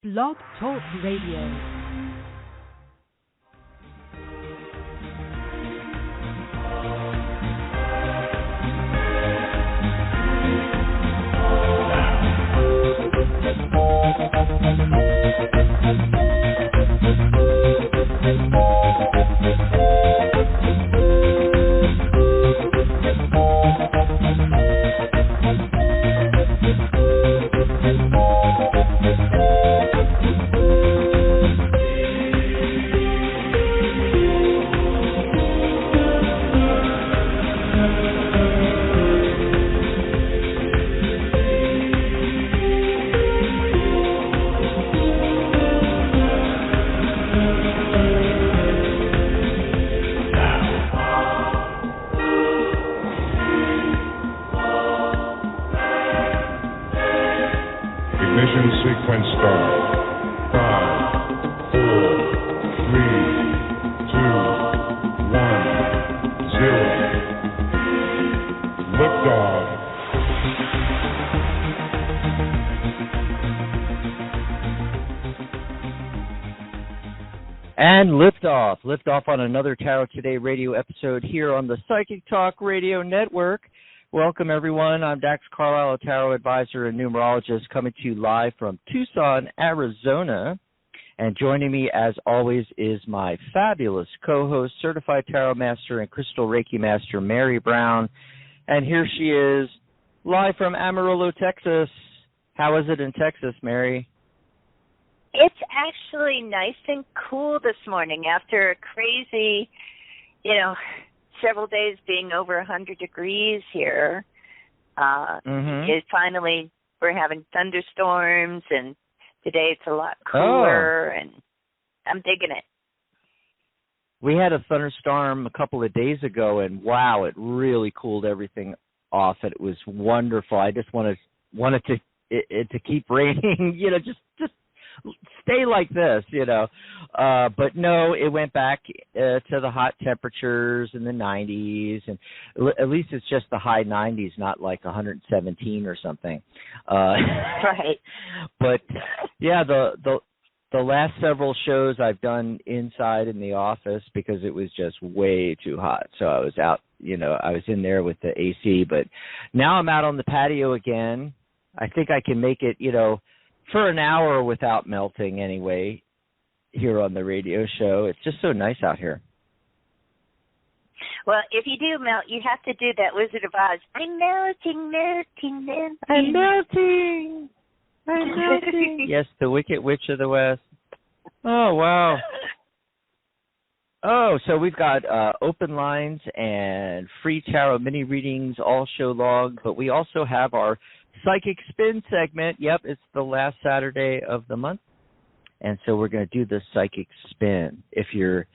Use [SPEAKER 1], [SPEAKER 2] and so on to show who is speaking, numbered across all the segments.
[SPEAKER 1] Blog Talk Radio.
[SPEAKER 2] And liftoff on another Tarot Today radio episode here on the Psychic Talk Radio Network. Welcome, everyone. I'm Dax Carlisle, a tarot advisor and numerologist, coming to you live from Tucson, Arizona. And joining me, as always, is my fabulous co-host, certified tarot master and crystal Reiki master, Mary Brown. And here she is, live from Amarillo, Texas. How is it in Texas, Mary?
[SPEAKER 3] It's actually nice and cool this morning after a crazy, several days being over 100 degrees here. It finally, we're having thunderstorms, and today it's a lot cooler, and I'm digging it.
[SPEAKER 2] We had a thunderstorm a couple of days ago, and wow, it really cooled everything off. It was wonderful. I just wanted it to keep raining, just stay like this, but no, it went back to the hot temperatures in the 90s, and at least it's just the high 90s, not like 117 or something.
[SPEAKER 3] Right.
[SPEAKER 2] But yeah, the last several shows I've done inside in the office because it was just way too hot. So I was out, I was in there with the AC, but now I'm out on the patio again. I think I can make it, for an hour without melting anyway, here on the radio show. It's just so nice out here.
[SPEAKER 3] Well, if you do melt, you have to do that Wizard of Oz. I'm melting, melting, melting.
[SPEAKER 2] I'm melting. I'm melting. Yes, the Wicked Witch of the West. Oh, wow. Oh, so we've got open lines and free tarot mini readings all show long, but we also have our Psychic Spin segment. Yep, it's the last Saturday of the month. And so we're going to do the Psychic Spin. If you're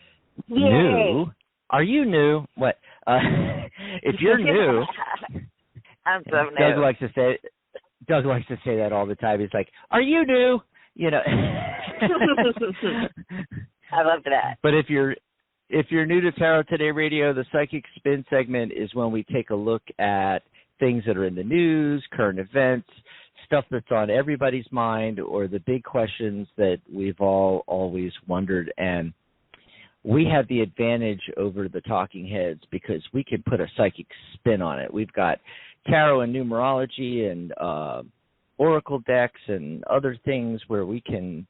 [SPEAKER 2] new, are you new? What? If you're new,
[SPEAKER 3] I'm so new.
[SPEAKER 2] Doug likes to say that all the time. He's like, "Are you new?"
[SPEAKER 3] I love that.
[SPEAKER 2] But if you're new to Tarot Today Radio, the Psychic Spin segment is when we take a look at things that are in the news, current events, stuff that's on everybody's mind, or the big questions that we've all always wondered. And we have the advantage over the talking heads because we can put a psychic spin on it. We've got tarot and numerology and oracle decks and other things where we can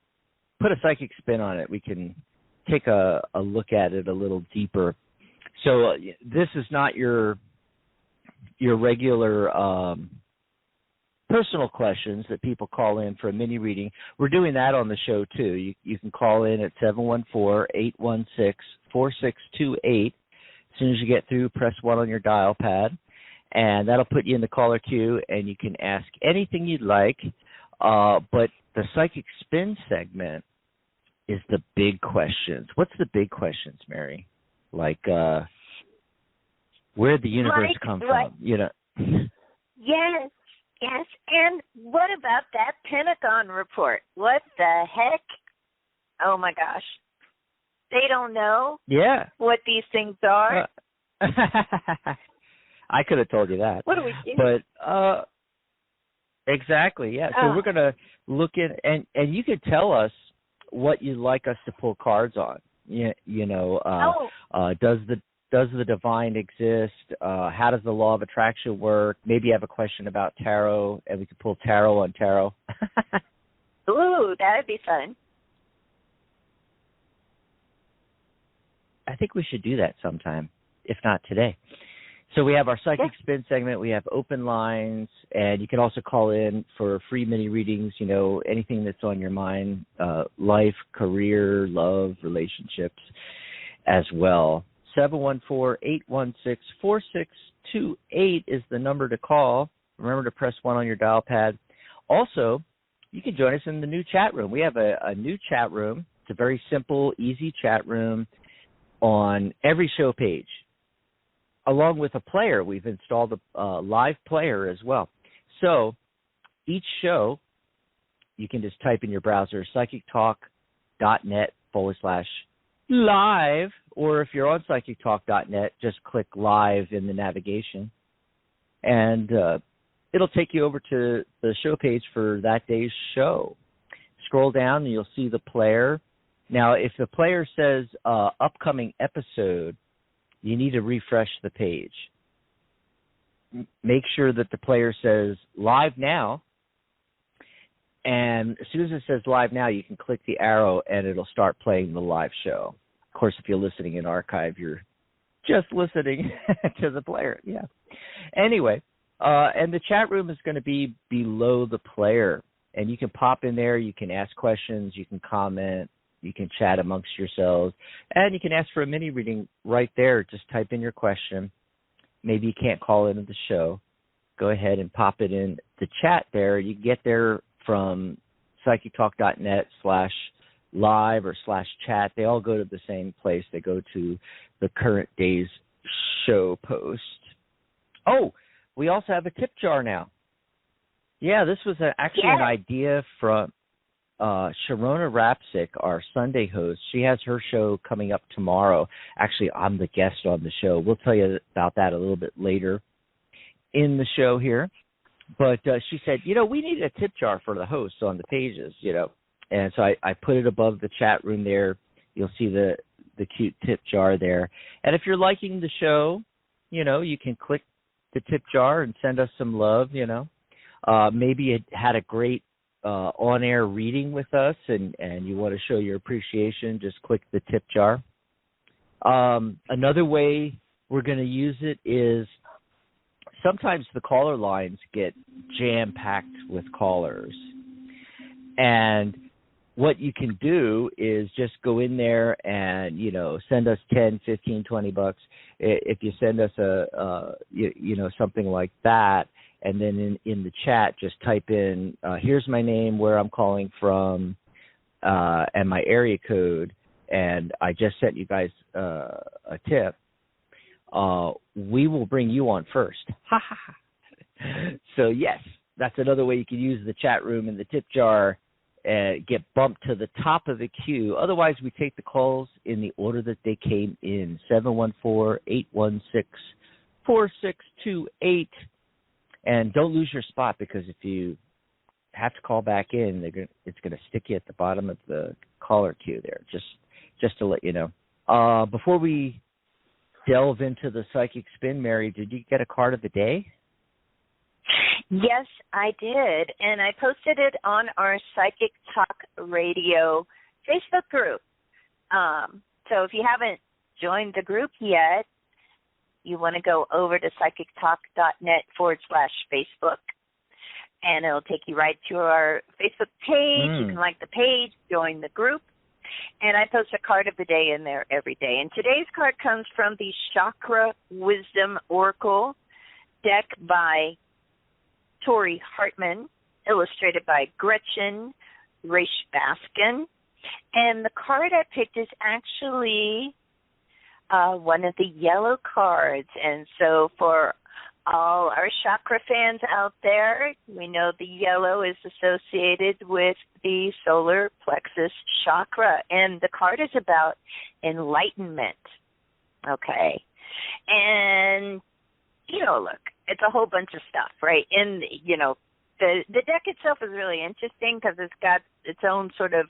[SPEAKER 2] put a psychic spin on it. We can take a look at it a little deeper. So this is not your regular personal questions that people call in for a mini reading. We're doing that on the show, too. You can call in at 714-816-4628. As soon as you get through, press 1 on your dial pad, and that'll put you in the caller queue, and you can ask anything you'd like. But the Psychic Spin segment is the big questions. What's the big questions, Mary? Like, where'd the universe come from?
[SPEAKER 3] Yes. And what about that Pentagon report? What the heck? Oh, my gosh. They don't know what these things are.
[SPEAKER 2] I could have told you that.
[SPEAKER 3] What do we do?
[SPEAKER 2] But Exactly. Yeah. So we're going to look at, and you could tell us what you'd like us to pull cards on. Does the divine exist? How does the law of attraction work? Maybe you have a question about tarot, and we could pull tarot on tarot.
[SPEAKER 3] Ooh, that'd be fun.
[SPEAKER 2] I think we should do that sometime, if not today. So we have our Psychic Spin segment. We have open lines, and you can also call in for free mini readings, anything that's on your mind, life, career, love, relationships as well. 714-816-4628 is the number to call. Remember to press 1 on your dial pad. Also, you can join us in the new chat room. We have a new chat room. It's a very simple, easy chat room on every show page. Along with a player, we've installed a live player as well. So each show, you can just type in your browser, psychictalk.net/live, or if you're on psychictalk.net, just click live in the navigation. And it'll take you over to the show page for that day's show. Scroll down and you'll see the player. Now, if the player says upcoming episode, you need to refresh the page. Make sure that the player says live now. And as soon as it says live now, you can click the arrow and it'll start playing the live show. Of course, if you're listening in archive, you're just listening to the player. Yeah. Anyway, and the chat room is going to be below the player. And you can pop in there. You can ask questions. You can comment. You can chat amongst yourselves, and you can ask for a mini reading right there. Just type in your question. Maybe you can't call into the show. Go ahead and pop it in the chat there. You can get there from psychictalk.net/live or /chat. They all go to the same place. They go to the current day's show post. Oh, we also have a tip jar now. Yeah, this was actually an idea from Sharona Rapsick, our Sunday host. She has her show coming up tomorrow. Actually, I'm the guest on the show. We'll tell you about that a little bit later in the show here. But she said, we need a tip jar for the hosts on the pages, And so I put it above the chat room there. You'll see the cute tip jar there. And if you're liking the show, you can click the tip jar and send us some love, Maybe you had a great on-air reading with us and you want to show your appreciation, just click the tip jar. Another way we're going to use it is sometimes the caller lines get jam-packed with callers. And what you can do is just go in there and, send us 10, 15, 20 bucks. If you send us something like that, and then in the chat, just type in, here's my name, where I'm calling from, and my area code, and I just sent you guys a tip. We will bring you on first. So, yes, that's another way you can use the chat room and the tip jar and get bumped to the top of the queue. Otherwise, we take the calls in the order that they came in, 714-816-4628. And don't lose your spot, because if you have to call back in, it's going to stick you at the bottom of the caller queue there, just to let you know. Before we delve into the psychic spin, Mary, did you get a card of the day?
[SPEAKER 3] Yes, I did, and I posted it on our Psychic Talk Radio Facebook group. So if you haven't joined the group yet, you want to go over to psychictalk.net/Facebook, and it'll take you right to our Facebook page. You can like the page, join the group, and I post a card of the day in there every day. And today's card comes from the Chakra Wisdom Oracle deck by Tori Hartman, illustrated by Gretchen Reisch-Baskin. And the card I picked is actually one of the yellow cards. And so for all our chakra fans out there, we know the yellow is associated with the solar plexus chakra. And the card is about enlightenment. Okay. And, look, it's a whole bunch of stuff, right? And, The deck itself is really interesting because it's got its own sort of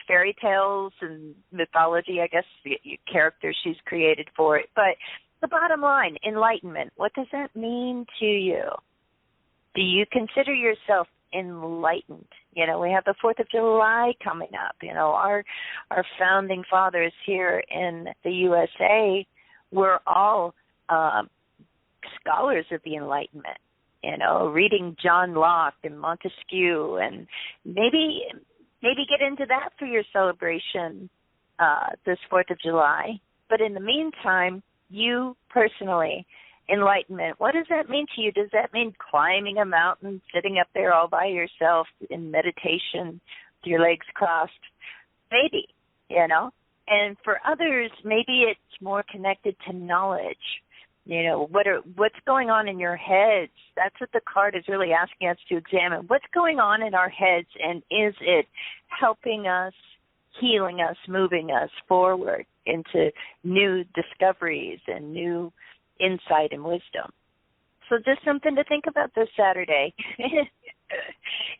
[SPEAKER 3] fairy tales and mythology, I guess, the characters she's created for it. But the bottom line, enlightenment, what does that mean to you? Do you consider yourself enlightened? You know, we have the 4th of July coming up. You know, our founding fathers here in the USA were all scholars of the Enlightenment. You know, reading John Locke and Montesquieu, and maybe get into that for your celebration this 4th of July. But in the meantime, you personally, enlightenment, what does that mean to you? Does that mean climbing a mountain, sitting up there all by yourself in meditation with your legs crossed? Maybe, you know. And for others, maybe it's more connected to knowledge. You know, what's going on in your heads? That's what the card is really asking us to examine. What's going on in our heads, and is it helping us, healing us, moving us forward into new discoveries and new insight and wisdom? So just something to think about this Saturday.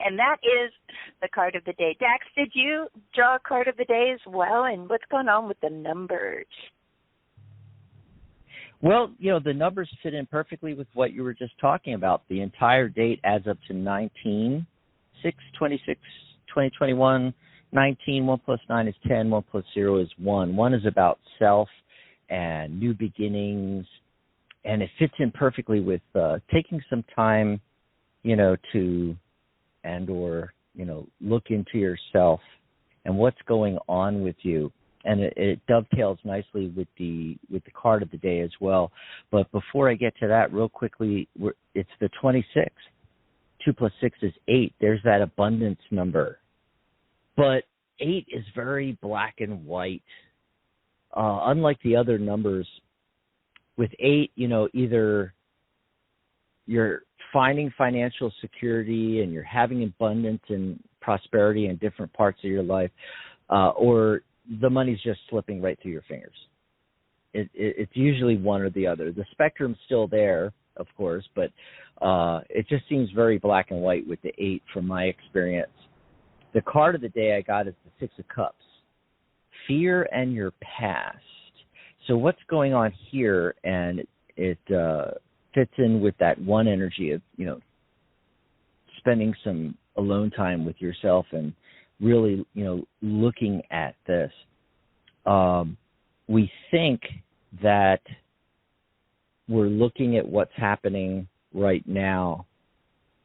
[SPEAKER 3] And that is the card of the day. Dax, did you draw a card of the day as well? And what's going on with the numbers?
[SPEAKER 2] Well, you know, the numbers fit in perfectly with what you were just talking about. The entire date adds up to 19, 6, 26, 2021, 19, 1 plus 9 is 10, 1 plus 0 is 1. 1 is about self and new beginnings, and it fits in perfectly with taking some time, you know, to look into yourself and what's going on with you. And it dovetails nicely with the card of the day as well. But before I get to that, real quickly, it's the 26th. 2 plus 6 is 8. There's that abundance number. But 8 is very black and white. Unlike the other numbers, with 8, you know, either you're finding financial security and you're having abundance and prosperity in different parts of your life, or the money's just slipping right through your fingers. It's usually one or the other. The spectrum's still there, of course, but it just seems very black and white with the 8 from my experience. The card of the day I got is the 6 of Cups, fear and your past. So what's going on here, and it fits in with that one energy of, you know, spending some alone time with yourself and really, you know, looking at this. We think that we're looking at what's happening right now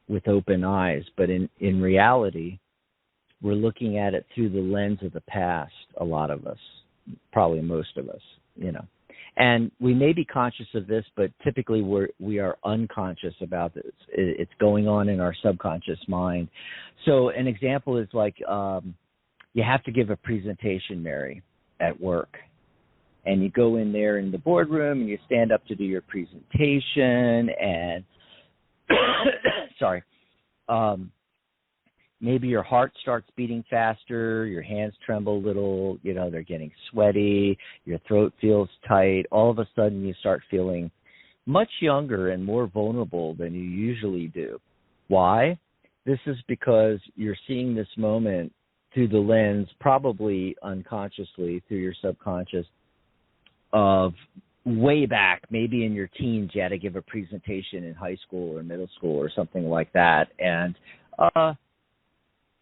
[SPEAKER 2] with open eyes, but in reality, we're looking at it through the lens of the past, a lot of us, probably most of us, you know. And we may be conscious of this, but typically we are unconscious about this. It's going on in our subconscious mind. So an example is like you have to give a presentation, Mary, at work. And you go in there in the boardroom and you stand up to do your presentation and, maybe your heart starts beating faster, your hands tremble a little, you know, they're getting sweaty, your throat feels tight. All of a sudden you start feeling much younger and more vulnerable than you usually do. Why? This is because you're seeing this moment through the lens, probably unconsciously through your subconscious, of way back, maybe in your teens, you had to give a presentation in high school or middle school or something like that. And,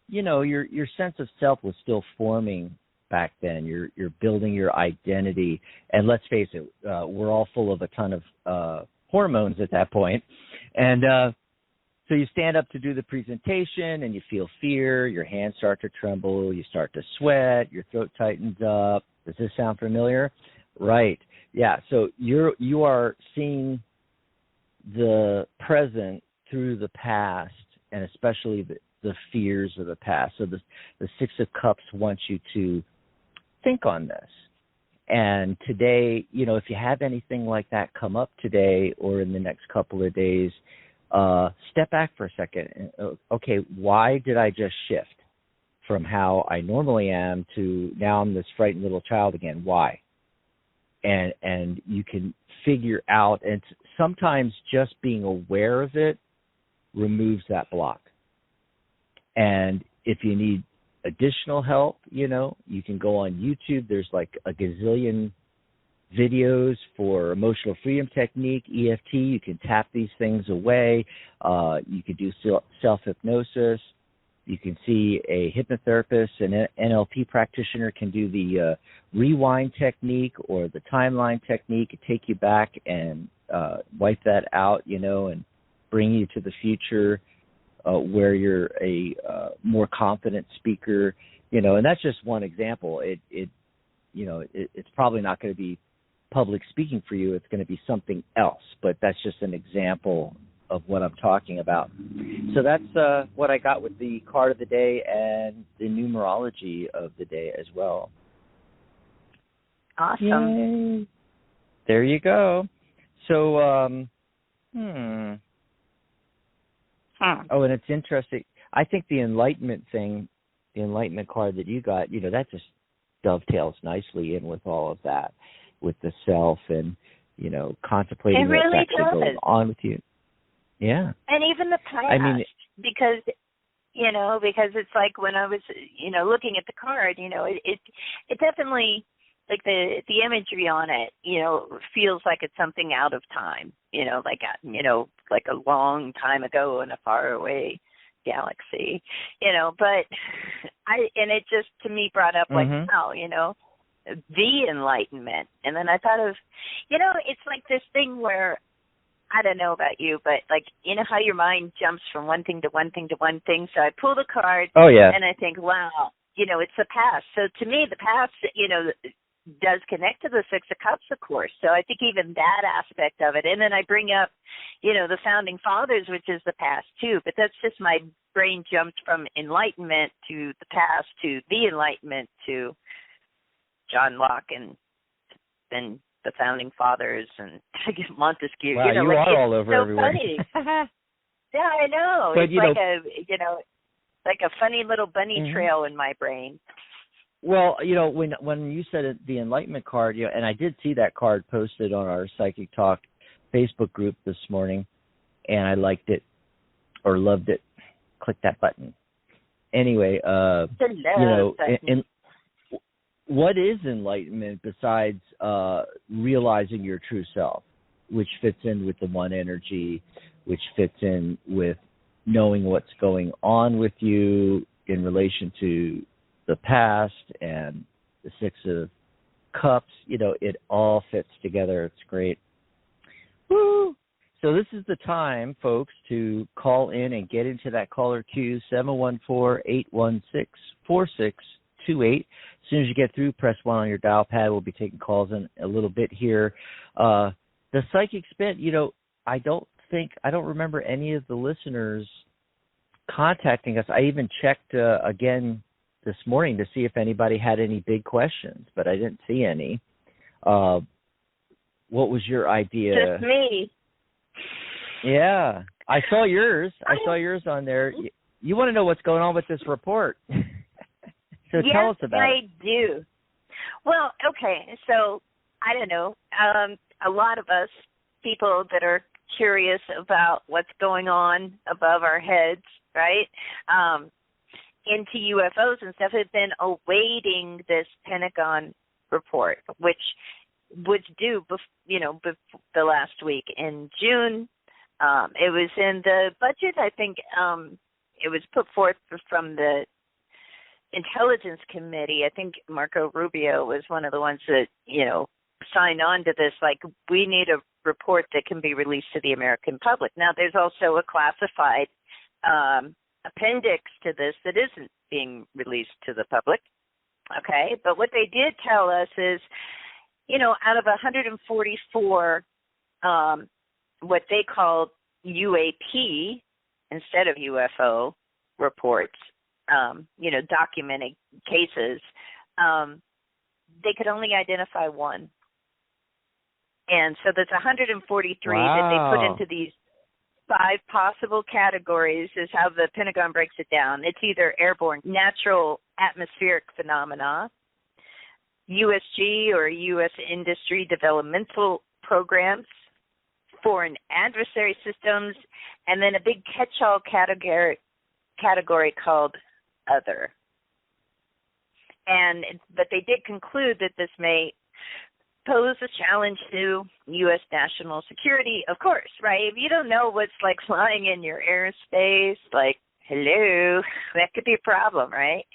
[SPEAKER 2] you know, your sense of self was still forming back then. You're building your identity. And let's face it, we're all full of a ton of hormones at that point. And so you stand up to do the presentation and you feel fear, your hands start to tremble, you start to sweat, your throat tightens up. Does this sound familiar? Right. Yeah. So you are seeing the present through the past, and especially the fears of the past. So the 6 of Cups wants you to think on this. And today, you know, if you have anything like that come up today or in the next couple of days, step back for a second. Okay, why did I just shift from how I normally am to now I'm this frightened little child again? Why? And you can figure out, and sometimes just being aware of it removes that block. And if you need additional help, you can go on YouTube. There's like a gazillion videos for emotional freedom technique, EFT. You can tap these things away. You can do self-hypnosis. You can see a hypnotherapist, an NLP practitioner can do the rewind technique or the timeline technique and take you back and wipe that out, and bring you to the future where you're a more confident speaker, and that's just one example. It's probably not going to be public speaking for you. It's going to be something else, but that's just an example of what I'm talking about. So that's what I got with the card of the day and the numerology of the day as well.
[SPEAKER 3] Awesome.
[SPEAKER 2] Yay. There you go. So, Oh, and it's interesting. I think the enlightenment thing, the enlightenment card that you got, that just dovetails nicely in with all of that, with the self and, contemplating
[SPEAKER 3] it really
[SPEAKER 2] what's actually going on with you. Yeah.
[SPEAKER 3] And even the past, because it's like when I was, looking at the card, it definitely, like the imagery on it, feels like it's something out of time, like a long time ago in a faraway galaxy, but it just to me brought up like, the enlightenment. And then I thought of, it's like this thing where, I don't know about you, but like, how your mind jumps from one thing to one thing to one thing. So I pull the card and I think, wow, it's the past. So to me, the past, does connect to the Six of Cups, of course. So I think even that aspect of it. And then I bring up, the Founding Fathers, which is the past too. But that's just my brain jumped from enlightenment to the past to the Enlightenment to John Locke and then the Founding Fathers and Montesquieu.
[SPEAKER 2] Wow, you are all over
[SPEAKER 3] so
[SPEAKER 2] everywhere.
[SPEAKER 3] Funny. Yeah, I know.
[SPEAKER 2] But,
[SPEAKER 3] it's like a funny little bunny trail in my brain.
[SPEAKER 2] Well, when you said it, the Enlightenment card, and I did see that card posted on our Psychic Talk Facebook group this morning, and I liked it or loved it. Click that button. Anyway, what is enlightenment besides realizing your true self, which fits in with the one energy, which fits in with knowing what's going on with you in relation to the past and the Six of Cups, it all fits together. It's great. Woo! So this is the time, folks, to call in and get into that caller queue, 714-816-4628. As soon as you get through, press 1 on your dial pad. We'll be taking calls in a little bit here. The Psychic Spin, I don't remember any of the listeners contacting us. I even checked again this morning to see if anybody had any big questions, but I didn't see any. What was your idea?
[SPEAKER 3] Just me.
[SPEAKER 2] Yeah, I saw yours. I saw yours on there. You want to know what's going on with this report. So tell us about it.
[SPEAKER 3] Yes, I do. Well, okay, so I don't know. A lot of us, people that are curious about what's going on above our heads, right, into UFOs and stuff, have been awaiting this Pentagon report, which was due, the last week in June. It was in the budget. I think it was put forth from the Intelligence Committee. I think Marco Rubio was one of the ones that, signed on to this. Like, we need a report that can be released to the American public. Now, there's also a classified appendix to this that isn't being released to the public. Okay, but what they did tell us is, out of 144, what they called U.A.P. instead of UFO reports, documented cases, they could only identify one. And so there's 143 that they put into these 5 possible categories is how the Pentagon breaks it down. It's either airborne, natural atmospheric phenomena, USG or U.S. industry developmental programs, foreign adversary systems, and then a big catch-all category called other. But they did conclude that this may pose a challenge to U.S. national security, of course, right? If you don't know what's like flying in your airspace, like, hello, that could be a problem, right?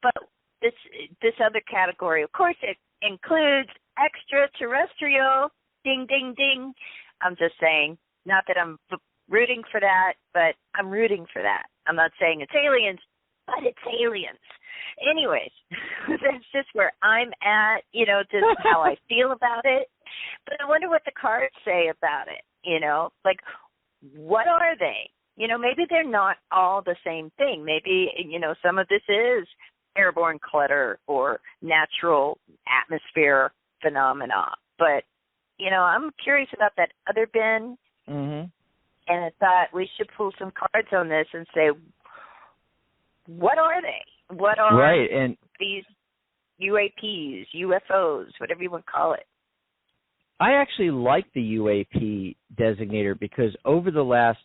[SPEAKER 3] But this other category, of course, it includes extraterrestrial, ding, ding, ding. I'm just saying, not that I'm rooting for that, but I'm rooting for that. I'm not saying it's aliens, but it's aliens. Anyways, that's just where I'm at, just how I feel about it. But I wonder what the cards say about it, like, what are they? Maybe they're not all the same thing. Maybe, some of this is airborne clutter or natural atmosphere phenomena. But, I'm curious about that other bin, and I thought we should pull some cards on this and say, what are they? What are these UAPs, UFOs, whatever you want to call it?
[SPEAKER 2] I actually like the UAP designator because over the last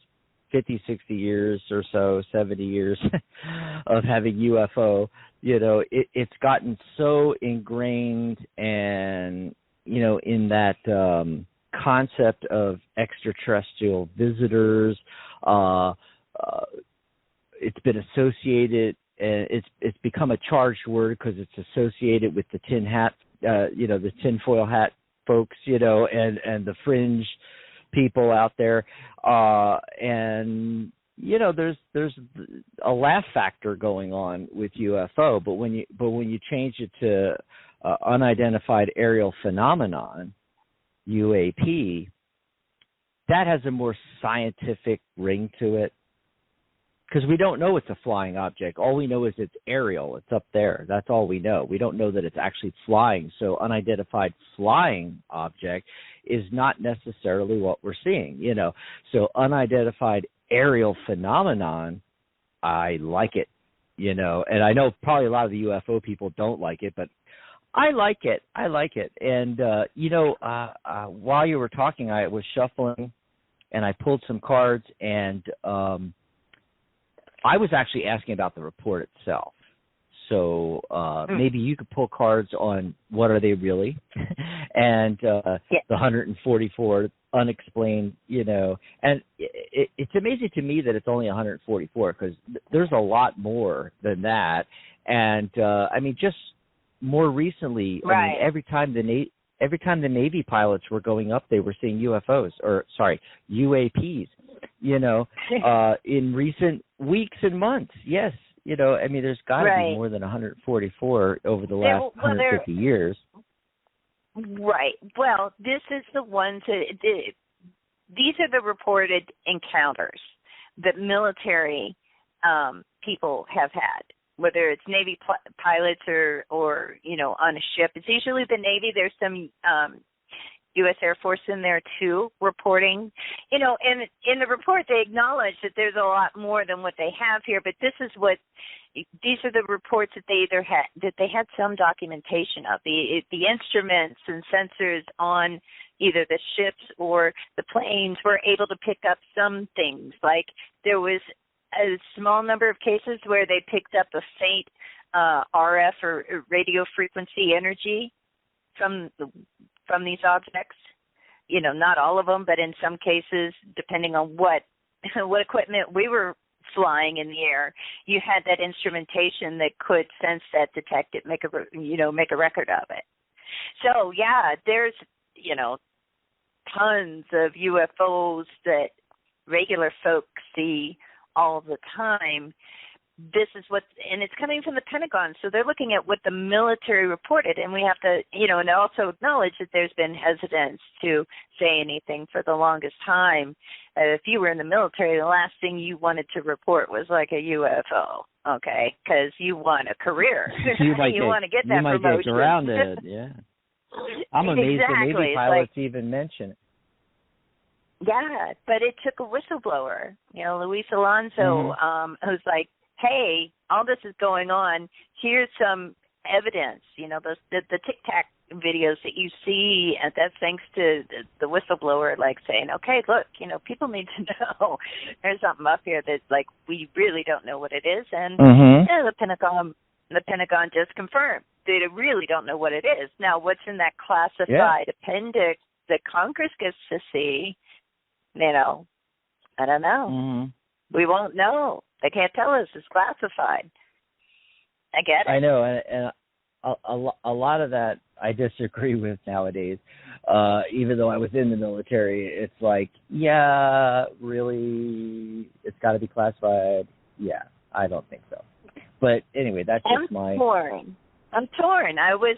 [SPEAKER 2] 50, 60 years or so, 70 years of having UFO, it's gotten so ingrained and, in that concept of extraterrestrial visitors. It's been associated, and it's become a charged word because it's associated with the tin hat, the tinfoil hat folks, and the fringe people out there, and there's a laugh factor going on with UFO, but when you change it to unidentified aerial phenomenon, UAP, that has a more scientific ring to it. Because we don't know it's a flying object. All we know is it's aerial. It's up there. That's all we know. We don't know that it's actually flying. So unidentified flying object is not necessarily what we're seeing, So unidentified aerial phenomenon, I like it, And I know probably a lot of the UFO people don't like it, but I like it. And, while you were talking, I was shuffling, and I pulled some cards, and I was actually asking about the report itself. So maybe you could pull cards on what are they really, and the 144 unexplained, And it's amazing to me that it's only 144 because there's a lot more than that. And just more recently,
[SPEAKER 3] right.
[SPEAKER 2] Every time the Navy pilots were going up, they were seeing UAPs. In recent weeks and months, yes. There's got to be more than 144 over the last 150 years.
[SPEAKER 3] Right. Well, this is the ones these are the reported encounters that military people have had, whether it's Navy pilots or on a ship. It's usually the Navy. There's some U.S. Air Force in there too, reporting. And in the report they acknowledge that there's a lot more than what they have here. But these are the reports that they had some documentation of. The instruments and sensors on either the ships or the planes were able to pick up some things. Like there was a small number of cases where they picked up a faint RF or radio frequency energy from these objects. Not all of them, but in some cases, depending on what equipment we were flying in the air, you had that instrumentation that could sense that, detect it, make a record of it. So yeah, there's tons of UFOs that regular folks see all the time. This is and it's coming from the Pentagon, so they're looking at what the military reported, and we have to, and also acknowledge that there's been hesitance to say anything for the longest time. If you were in the military, the last thing you wanted to report was like a UFO, okay, because you want a career. You want to get that promotion.
[SPEAKER 2] You might get around it, yeah. I'm amazed the Navy pilots even mention it.
[SPEAKER 3] Yeah, but it took a whistleblower, Luis Alonso, who's like, hey, all this is going on. Here's some evidence. The Tic Tac videos that you see, and that's thanks to the whistleblower, like saying, okay, look, people need to know there's something up here that, like, we really don't know what it is, and the Pentagon just confirmed they really don't know what it is. Now, what's in that classified appendix that Congress gets to see, I don't know. We won't know. They can't tell us. It's classified. I get it.
[SPEAKER 2] I know, and a lot of that I disagree with nowadays. Even though I was in the military, it's like, yeah, really, it's got to be classified. Yeah, I don't think so. But anyway, that's just
[SPEAKER 3] I'm torn. I was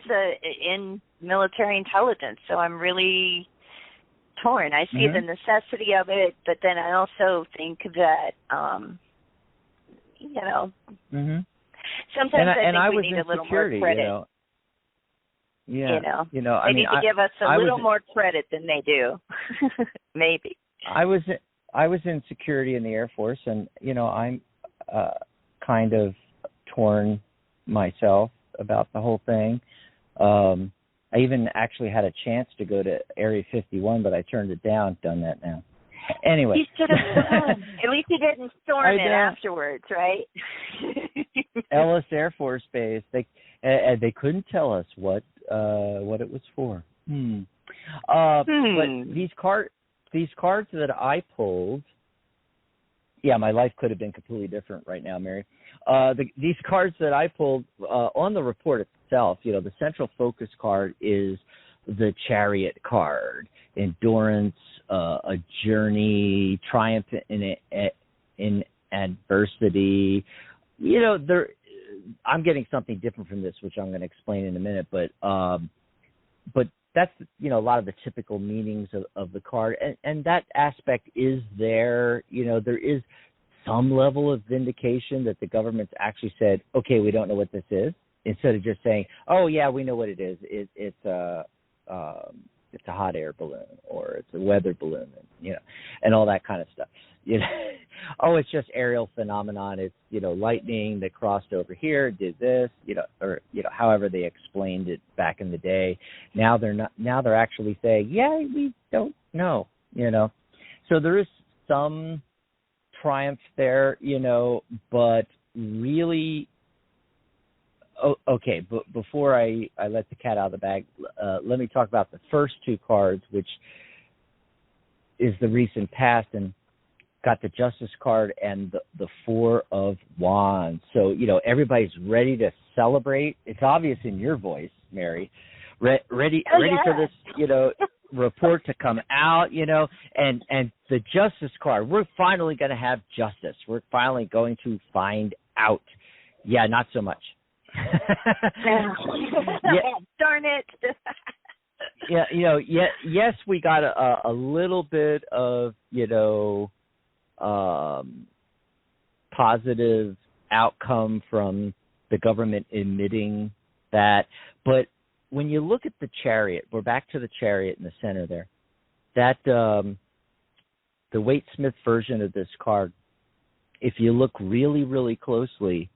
[SPEAKER 3] in military intelligence, so I'm really torn. I see the necessity of it, but then I also think that, sometimes I think we need a little more credit. They need to give us a little more credit than they do. Maybe. I was
[SPEAKER 2] in security in the Air Force, and I'm kind of torn myself about the whole thing. I even actually had a chance to go to Area 51, but I turned it down. Done that now. Anyway.
[SPEAKER 3] You should have gone. At least you didn't storm it afterwards, right?
[SPEAKER 2] Ellis Air Force Base. They couldn't tell us what it was for. But these cards that I pulled, my life could have been completely different right now, Mary. These cards that I pulled on the report itself, the central focus card is the Chariot card: endurance, a journey, triumph in adversity. I'm getting something different from this, which I'm going to explain in a minute. But that's a lot of the typical meanings of the card, and that aspect is there. There is some level of vindication that the government's actually said, okay, we don't know what this is, instead of just saying, oh yeah, we know what it is. It's a hot air balloon, or it's a weather balloon, and all that kind of stuff. Oh, it's just aerial phenomenon. It's lightning that crossed over here, did this, or however they explained it back in the day. Now they're not. Now they're actually saying, yeah, we don't know. So there is some triumph there, but really. Okay, but before I let the cat out of the bag, let me talk about the first two cards, which is the recent past, and got the Justice card and the Four of Wands. So, everybody's ready to celebrate. It's obvious in your voice, Mary. Ready for this, report to come out, and the Justice card. We're finally going to have justice. We're finally going to find out. Yeah, not so much.
[SPEAKER 3] Darn it.
[SPEAKER 2] Yes, we got a little bit of, positive outcome from the government admitting that. But when you look at the Chariot, we're back to the Chariot in the center there, that the Waite-Smith version of this card, if you look really, really closely,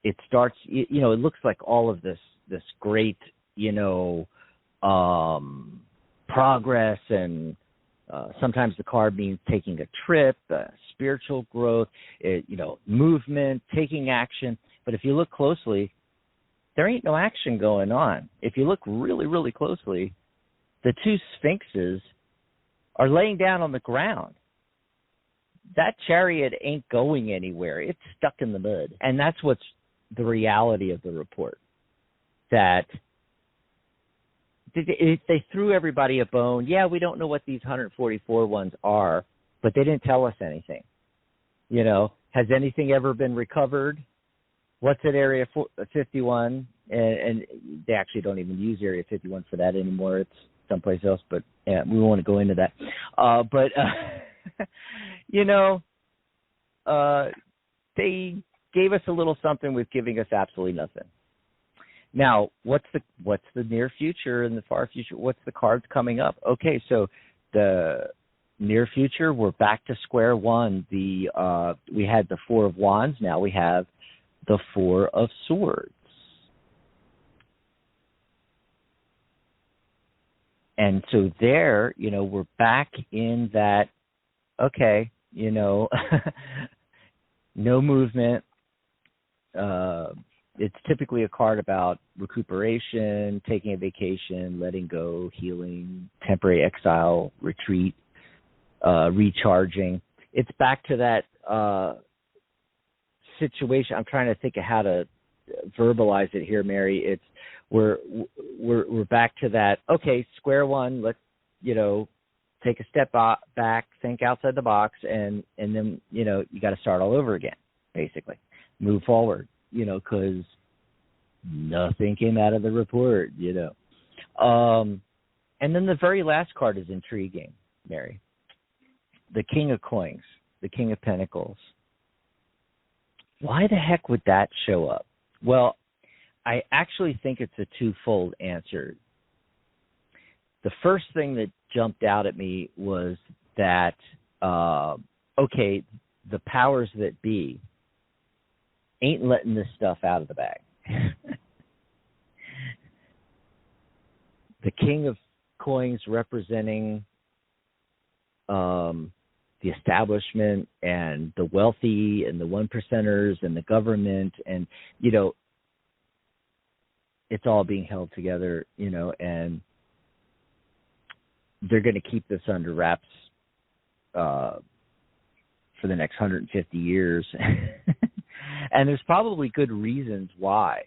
[SPEAKER 2] it starts, it looks like all of this great, progress, and sometimes the card means taking a trip, spiritual growth, movement, taking action. But if you look closely, there ain't no action going on. If you look really, really closely, the two sphinxes are laying down on the ground. That Chariot ain't going anywhere. It's stuck in the mud. And that's what's the reality of the report, that they threw everybody a bone. Yeah, we don't know what these 144 ones are, but they didn't tell us anything. Has anything ever been recovered? What's at Area 51? And they actually don't even use Area 51 for that anymore. It's someplace else, but yeah, we won't go into that. They gave us a little something with giving us absolutely nothing. Now, what's the near future and the far future? What's the cards coming up? Okay, so the near future, we're back to square one. We had the Four of Wands. Now we have the Four of Swords. And so there, we're back in that, okay, no movement. It's typically a card about recuperation, taking a vacation, letting go, healing, temporary exile, retreat, recharging. It's back to that situation. I'm trying to think of how to verbalize it here, Mary. It's we're back to that. Okay, square one. Let's take a step back, think outside the box, and then you got to start all over again. Basically, move forward. Because nothing came out of the report. And then the very last card is intriguing, Mary. The King of Coins, the King of Pentacles. Why the heck would that show up? Well, I actually think it's a twofold answer. The first thing that jumped out at me was that, okay, the powers that be ain't letting this stuff out of the bag. The King of Coins representing the establishment and the wealthy and the one percenters and the government, and it's all being held together, and they're going to keep this under wraps for the next 150 years. And there's probably good reasons why.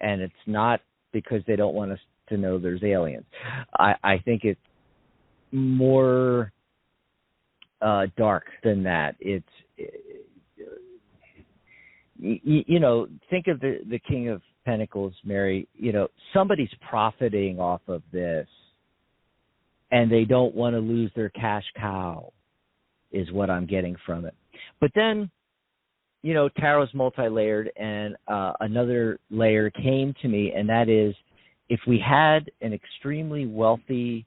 [SPEAKER 2] And it's not because they don't want us to know there's aliens. I think it's more dark than that. It's, think of the King of Pentacles, Mary. Somebody's profiting off of this, and they don't want to lose their cash cow, is what I'm getting from it. But then, tarot's multi-layered, and another layer came to me, and that is, if we had an extremely wealthy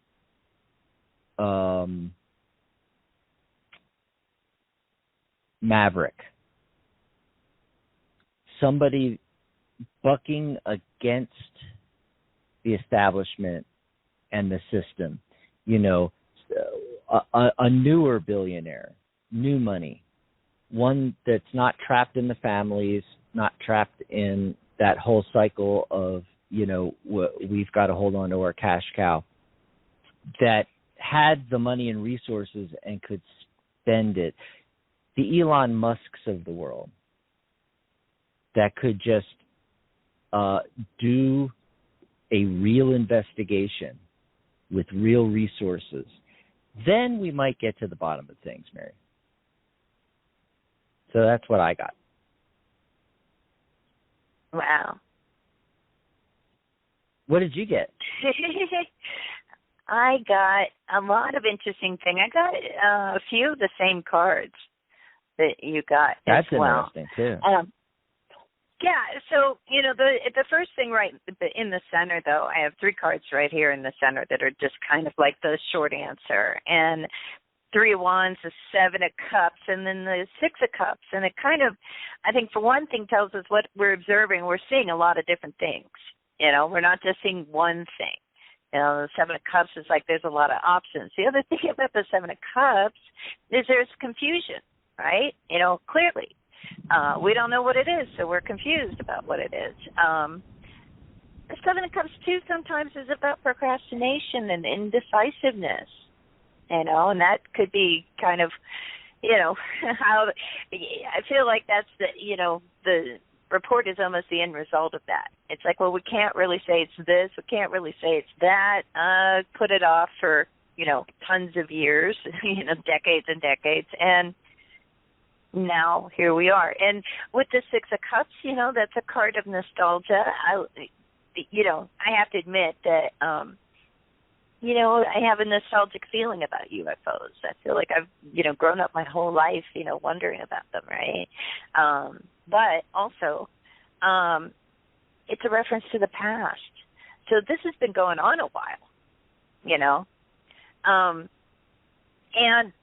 [SPEAKER 2] maverick, somebody bucking against the establishment and the system, a newer billionaire, new money, one that's not trapped in the families, not trapped in that whole cycle of, we've got to hold on to our cash cow, that had the money and resources and could spend it. The Elon Musks of the world that could just do a real investigation with real resources. Then we might get to the bottom of things, Mary. So that's what I got.
[SPEAKER 3] Wow.
[SPEAKER 2] What did you get?
[SPEAKER 3] I got a lot of interesting things. I got a few of the same cards that you got as well.
[SPEAKER 2] That's interesting, too.
[SPEAKER 3] Yeah, so, the first thing right in the center, though, I have three cards right here in the center that are just kind of like the short answer. And 3 of Wands, the 7 of Cups, and then the 6 of Cups. And it kind of, I think, for one thing, tells us what we're observing. We're seeing a lot of different things. We're not just seeing one thing. The 7 of Cups is like there's a lot of options. The other thing about the 7 of Cups is there's confusion, right? Clearly. We don't know what it is, so we're confused about what it is. The 7 of Cups, too, sometimes is about procrastination and indecisiveness, and that could be kind of, how I feel like that's the report is almost the end result of that. It's like, well, we can't really say it's this, we can't really say it's that, put it off for, tons of years, decades and decades, and now here we are. And with the 6 of Cups, that's a card of nostalgia. I have to admit that, I have a nostalgic feeling about UFOs. I feel like I've, grown up my whole life, wondering about them, right? But also, it's a reference to the past. So this has been going on a while, and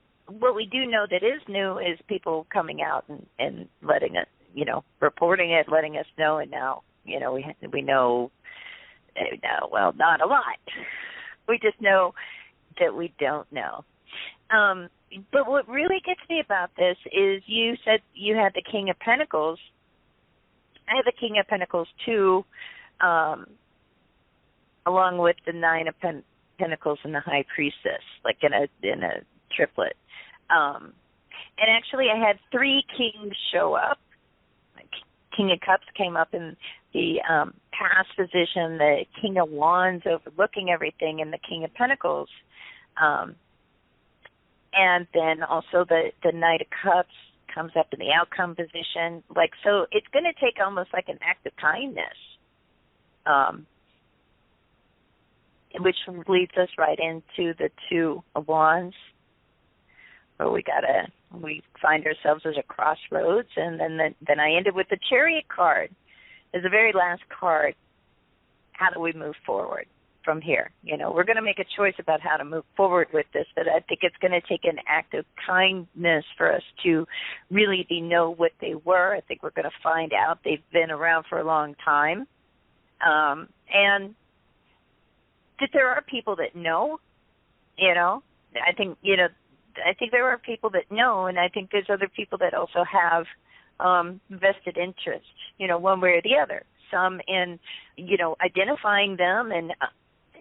[SPEAKER 3] what we do know that is new is people coming out and letting it, reporting it, letting us know. And now, we know, well, not a lot, We just know that we don't know. But what really gets me about this is you said you had the King of Pentacles. I have the King of Pentacles too, along with the Nine of Pentacles and the High Priestess, like in a triplet. And actually, I had three kings show up. King of Cups came up in the past position, the King of Wands overlooking everything, and the King of Pentacles. And then also the Knight of Cups comes up in the outcome position. Like, so it's going to take almost like an act of kindness, which leads us right into the Two of Wands, where we find ourselves at a crossroads. And then I ended with the Chariot card as the very last card. How do we move forward from here? You know, we're going to make a choice about how to move forward with this, but I think it's going to take an act of kindness for us to really know what they were. I think we're going to find out they've been around for a long time. And that there are people that know, you know, I think there are people that know, and I think there's other people that also have vested interest, you know, one way or the other. Some in, you know, identifying them, and,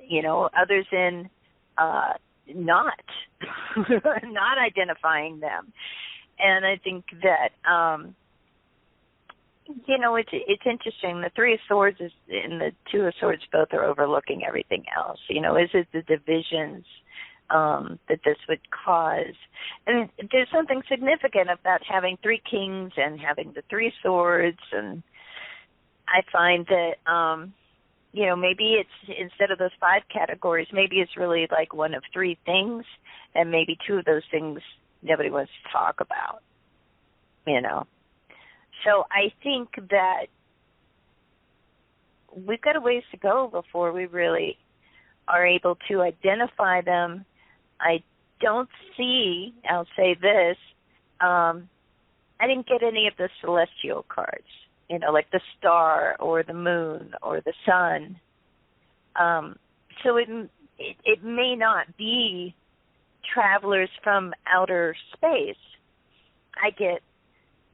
[SPEAKER 3] you know, others in not identifying them. And I think that, you know, it's interesting. The Three of Swords and the Two of Swords both are overlooking everything else. You know, is it the divisions that this would cause? And there's something significant about having three kings and having the Three Swords. And I find that, you know, maybe it's, instead of those five categories, maybe it's really like one of three things, and maybe two of those things nobody wants to talk about, you know. So I think that we've got a ways to go before we really are able to identify them. I don't see, I'll say this, I didn't get any of the celestial cards, you know, like the star or the moon or the sun. So it may not be travelers from outer space. I get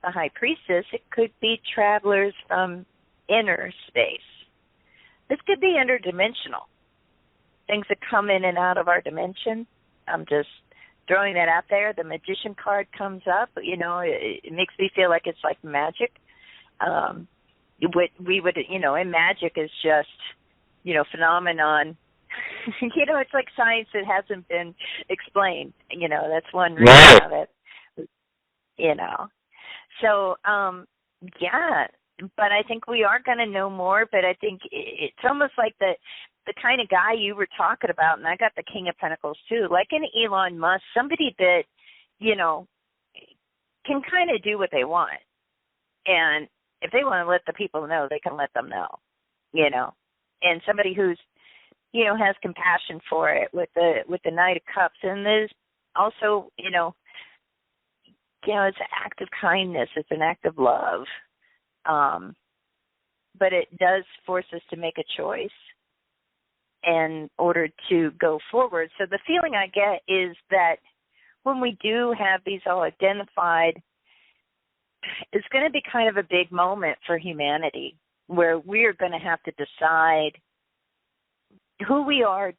[SPEAKER 3] the High Priestess. It could be travelers from inner space. This could be interdimensional, things that come in and out of our dimension. I'm just throwing that out there. The Magician card comes up. You know, it makes me feel like it's like magic. What we would, you know, in magic is just, you know, phenomenon. You know, it's like science that hasn't been explained. You know, that's one reason of it. You know. So, yeah, but I think we are going to know more, but I think it's almost like the kind of guy you were talking about, and I got the King of Pentacles too, like an Elon Musk, somebody that, you know, can kind of do what they want. And if they want to let the people know, they can let them know, you know. And somebody who's, you know, has compassion for it with the Knight of Cups. And there's also, you know, it's an act of kindness. It's an act of love. But it does force us to make a choice in order to go forward. So the feeling I get is that when we do have these all identified, it's going to be kind of a big moment for humanity where we're going to have to decide who we are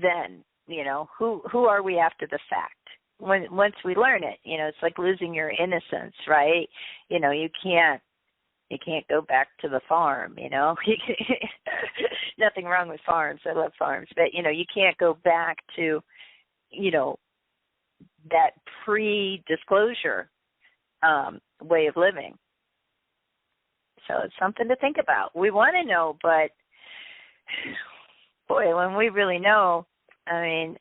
[SPEAKER 3] then, you know, who are we after the fact? Once we learn it, you know, it's like losing your innocence, right? You know, you can't go back to the farm, you know. Nothing wrong with farms. I love farms. But, you know, you can't go back to, you know, that pre-disclosure way of living. So it's something to think about. We want to know, but, boy, when we really know, I mean,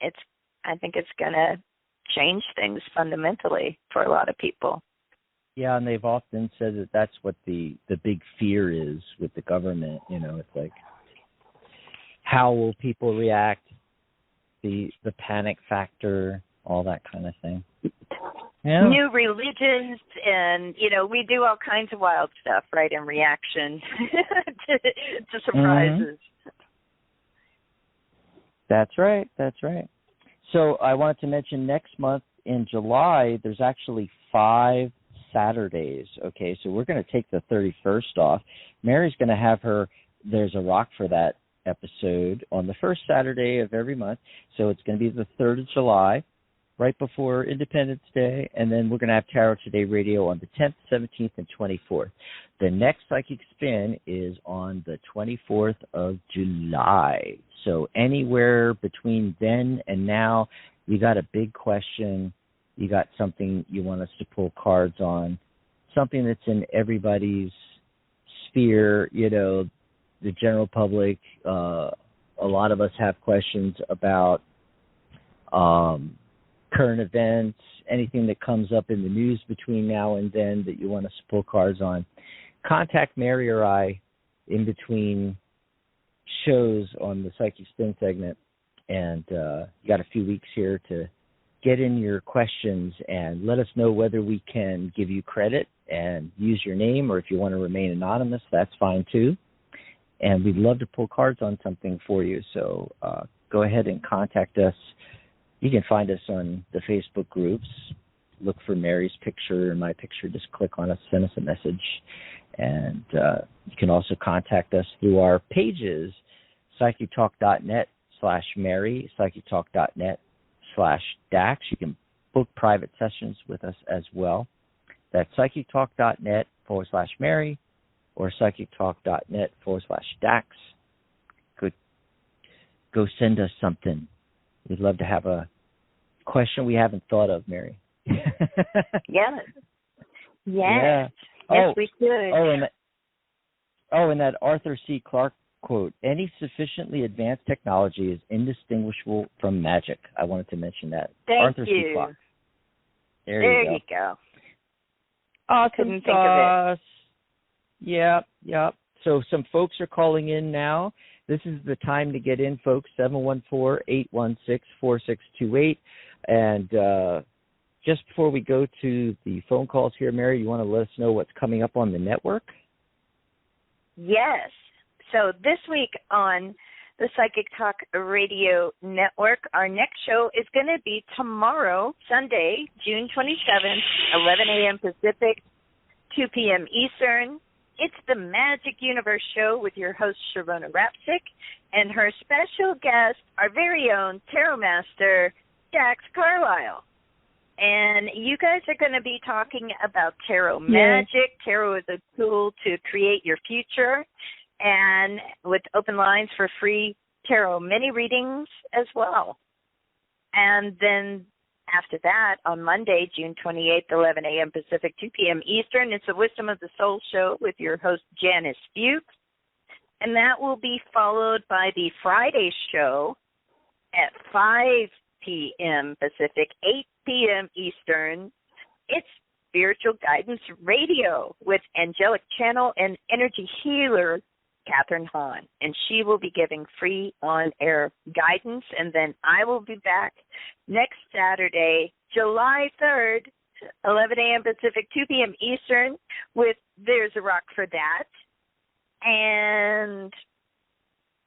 [SPEAKER 3] I think it's going to change things fundamentally for a lot of people.
[SPEAKER 2] Yeah, and they've often said that that's what the big fear is with the government. You know, it's like, how will people react, the panic factor, all that kind of thing. Yeah.
[SPEAKER 3] New religions, and, you know, we do all kinds of wild stuff, right, in reaction to surprises.
[SPEAKER 2] Mm-hmm. That's right. That's right. So I wanted to mention next month in July, there's actually 5 Saturdays. Okay, so we're going to take the 31st off. Mary's going to have her There's a Rock for That episode on the first Saturday of every month. So it's going to be the 3rd of July, right before Independence Day, and then we're going to have Tarot Today Radio on the 10th, 17th, and 24th. The next Psychic Spin is on the 24th of July. So anywhere between then and now, you got a big question, you got something you want us to pull cards on, something that's in everybody's sphere, the general public. A lot of us have questions about current events, anything that comes up in the news between now and then that you want us to pull cards on. Contact Mary or I in between shows on the Psychic Spin segment, and you got a few weeks here to get in your questions and let us know whether we can give you credit and use your name, or if you want to remain anonymous, that's fine too. And we'd love to pull cards on something for you, so go ahead and contact us. You can find us on the Facebook groups. Look for Mary's picture and my picture. Just click on us, send us a message. And you can also contact us through our pages, psychictalk.net/Mary, psychictalk.net/Dax. You can book private sessions with us as well. That's psychictalk.net/Mary or psychictalk.net/Dax. Go send us something. We'd love to have a question we haven't thought of, Mary.
[SPEAKER 3] Yes.
[SPEAKER 2] Yeah.
[SPEAKER 3] Yes, we should.
[SPEAKER 2] And that Arthur C. Clarke quote, any sufficiently advanced technology is indistinguishable from magic. I wanted to mention that.
[SPEAKER 3] Thank
[SPEAKER 2] Arthur
[SPEAKER 3] you.
[SPEAKER 2] C. Clarke.
[SPEAKER 3] There you go.
[SPEAKER 2] Awesome.
[SPEAKER 3] Couldn't think of it.
[SPEAKER 2] Yep. So some folks are calling in now. This is the time to get in, folks, 714-816-4628. And just before we go to the phone calls here, Mary, you want to let us know what's coming up on the network?
[SPEAKER 3] Yes. So this week on the Psychic Talk Radio Network, our next show is going to be tomorrow, Sunday, June 27th, 11 a.m. Pacific, 2 p.m. Eastern. It's the Magic Universe Show with your host, Sharona Rapsick, and her special guest, our very own Tarot Master, Dax Carlisle. And you guys are going to be talking about tarot magic. Tarot is a tool to create your future, and with open lines for free tarot mini readings as well. And then after that, on Monday, June 28th, 11 a.m. Pacific, 2 p.m. Eastern, it's the Wisdom of the Soul Show with your host, Janice Fuchs. And that will be followed by the Friday show at 5 p.m. Pacific, 8 p.m. Eastern. It's Spiritual Guidance Radio with angelic channel and energy healer Catherine Hahn, and she will be giving free on-air guidance. And then I will be back next Saturday, July 3rd, 11 a.m. Pacific, 2 p.m. Eastern, with There's a Rock for That. And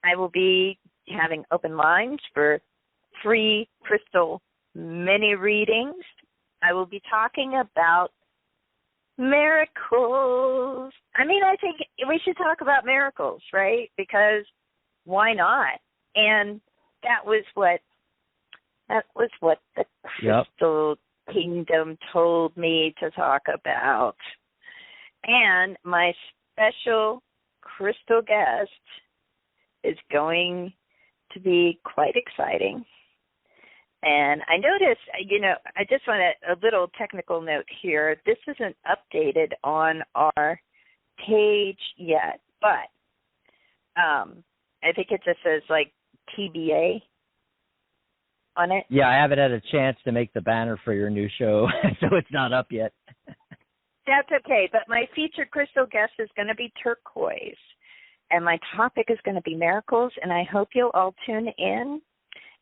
[SPEAKER 3] I will be having open lines for free crystal mini readings. I will be talking about miracles. I mean, I think we should talk about miracles, right? Because why not? And that was what the Crystal Kingdom told me to talk about. And my special crystal guest is going to be quite exciting. And I noticed, I just want a little technical note here. This isn't updated on our page yet, but I think it just says, like, TBA on it.
[SPEAKER 2] Yeah, I haven't had a chance to make the banner for your new show, so it's not up yet.
[SPEAKER 3] That's okay, but my featured crystal guest is going to be turquoise, and my topic is going to be miracles, and I hope you'll all tune in.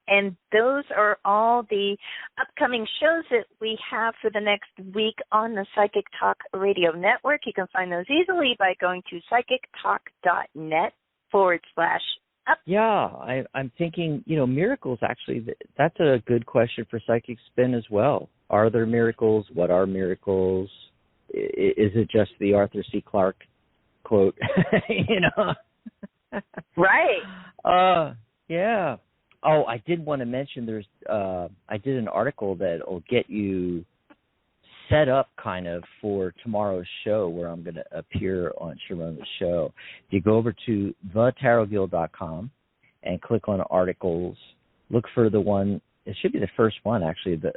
[SPEAKER 3] And those are all the upcoming shows that we have for the next week on the Psychic Talk Radio Network. You can find those easily by going to psychictalk.net/
[SPEAKER 2] Yeah, I'm thinking, miracles, actually, that's a good question for Psychic Spin as well. Are there miracles? What are miracles? Is it just the Arthur C. Clarke quote?
[SPEAKER 3] Right.
[SPEAKER 2] Yeah. Oh, I did want to mention I did an article that will get you set up kind of for tomorrow's show where I'm going to appear on Sharon's show. If you go over to thetarotguild.com and click on articles, look for the one, it should be the first one actually, the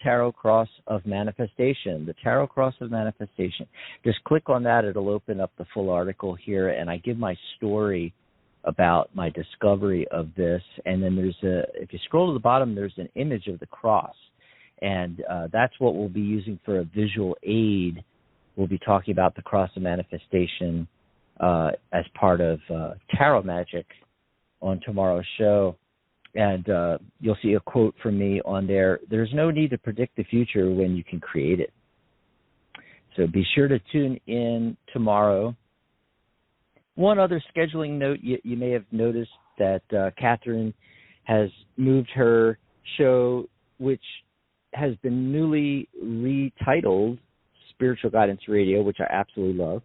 [SPEAKER 2] Tarot Cross of Manifestation, the Tarot Cross of Manifestation. Just click on that, it'll open up the full article here, and I give my story about my discovery of this, and then if you scroll to the bottom, there's an image of the cross. And that's what we'll be using for a visual aid. We'll be talking about the Cross of Manifestation as part of Tarot Magic on tomorrow's show. And you'll see a quote from me on there. There's no need to predict the future when you can create it. So be sure to tune in tomorrow. One other scheduling note, you may have noticed that Catherine has moved her show, which has been newly retitled Spiritual Guidance Radio, which I absolutely love,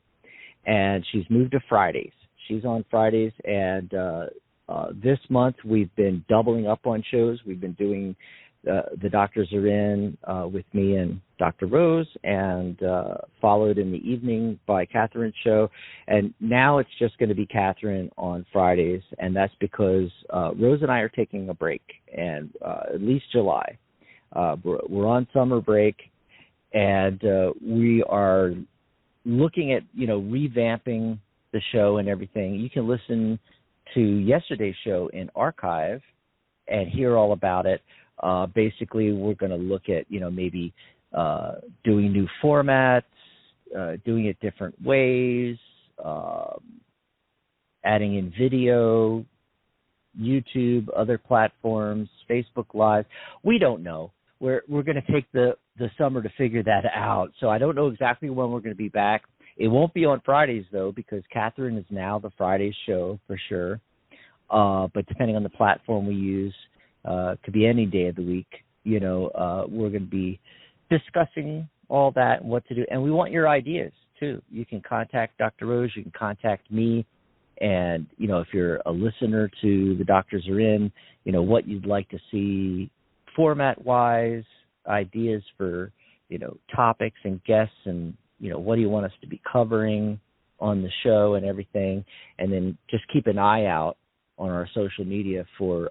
[SPEAKER 2] and she's moved to Fridays. She's on Fridays, and this month we've been doubling up on shows. We've been doing The Doctors Are In with me and Dr. Rose, and followed in the evening by Catherine's show, and now it's just going to be Catherine on Fridays, and that's because Rose and I are taking a break, and at least July. We're on summer break, and we are looking at, revamping the show and everything. You can listen to yesterday's show in archive and hear all about it. Basically, we're going to look at, maybe doing new formats, doing it different ways, adding in video, YouTube, other platforms, Facebook Live. We don't know. We're going to take the summer to figure that out. So I don't know exactly when we're going to be back. It won't be on Fridays, though, because Catherine is now the Fridays show for sure. But depending on the platform we use, could be any day of the week, we're going to be discussing all that and what to do. And we want your ideas, too. You can contact Dr. Rose. You can contact me. And, if you're a listener to The Doctors Are In, what you'd like to see format-wise, ideas for, topics and guests, and, what do you want us to be covering on the show and everything. And then just keep an eye out on our social media for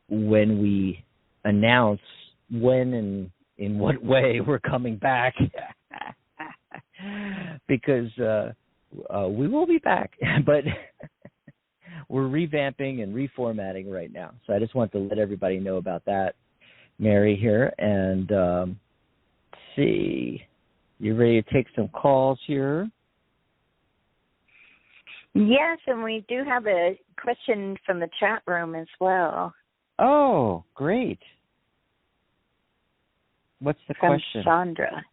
[SPEAKER 2] when we announce when and in what way we're coming back. Because we will be back, but we're revamping and reformatting right now. So I just want to let everybody know about that, Mary, here. And let's see, you ready to take some calls here?
[SPEAKER 3] Yes, and we do have a question from the chat room as well.
[SPEAKER 2] Oh, great. What's the question?
[SPEAKER 3] From Sandra.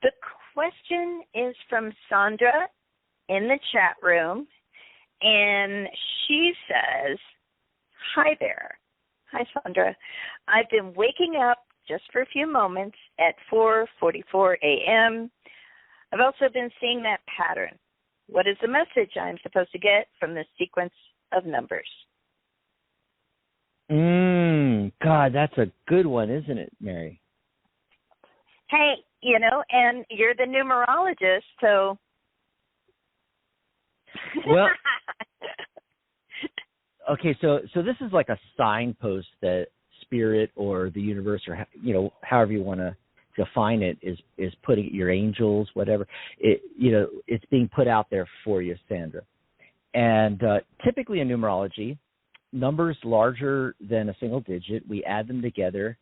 [SPEAKER 3] The question is from Sandra in the chat room, and she says, "Hi there." Hi, Sandra. "I've been waking up just for a few moments at 4:44 a.m. I've also been seeing that pattern. What is the message I'm supposed to get from this sequence of numbers?"
[SPEAKER 2] God, that's a good one, isn't it, Mary?
[SPEAKER 3] Hey, and you're the numerologist, so.
[SPEAKER 2] Well, okay, so this is like a signpost that Spirit or the universe, or however you want to define it, is putting your angels, whatever. It's being put out there for you, Sandra. And typically in numerology, numbers larger than a single digit, we add them together,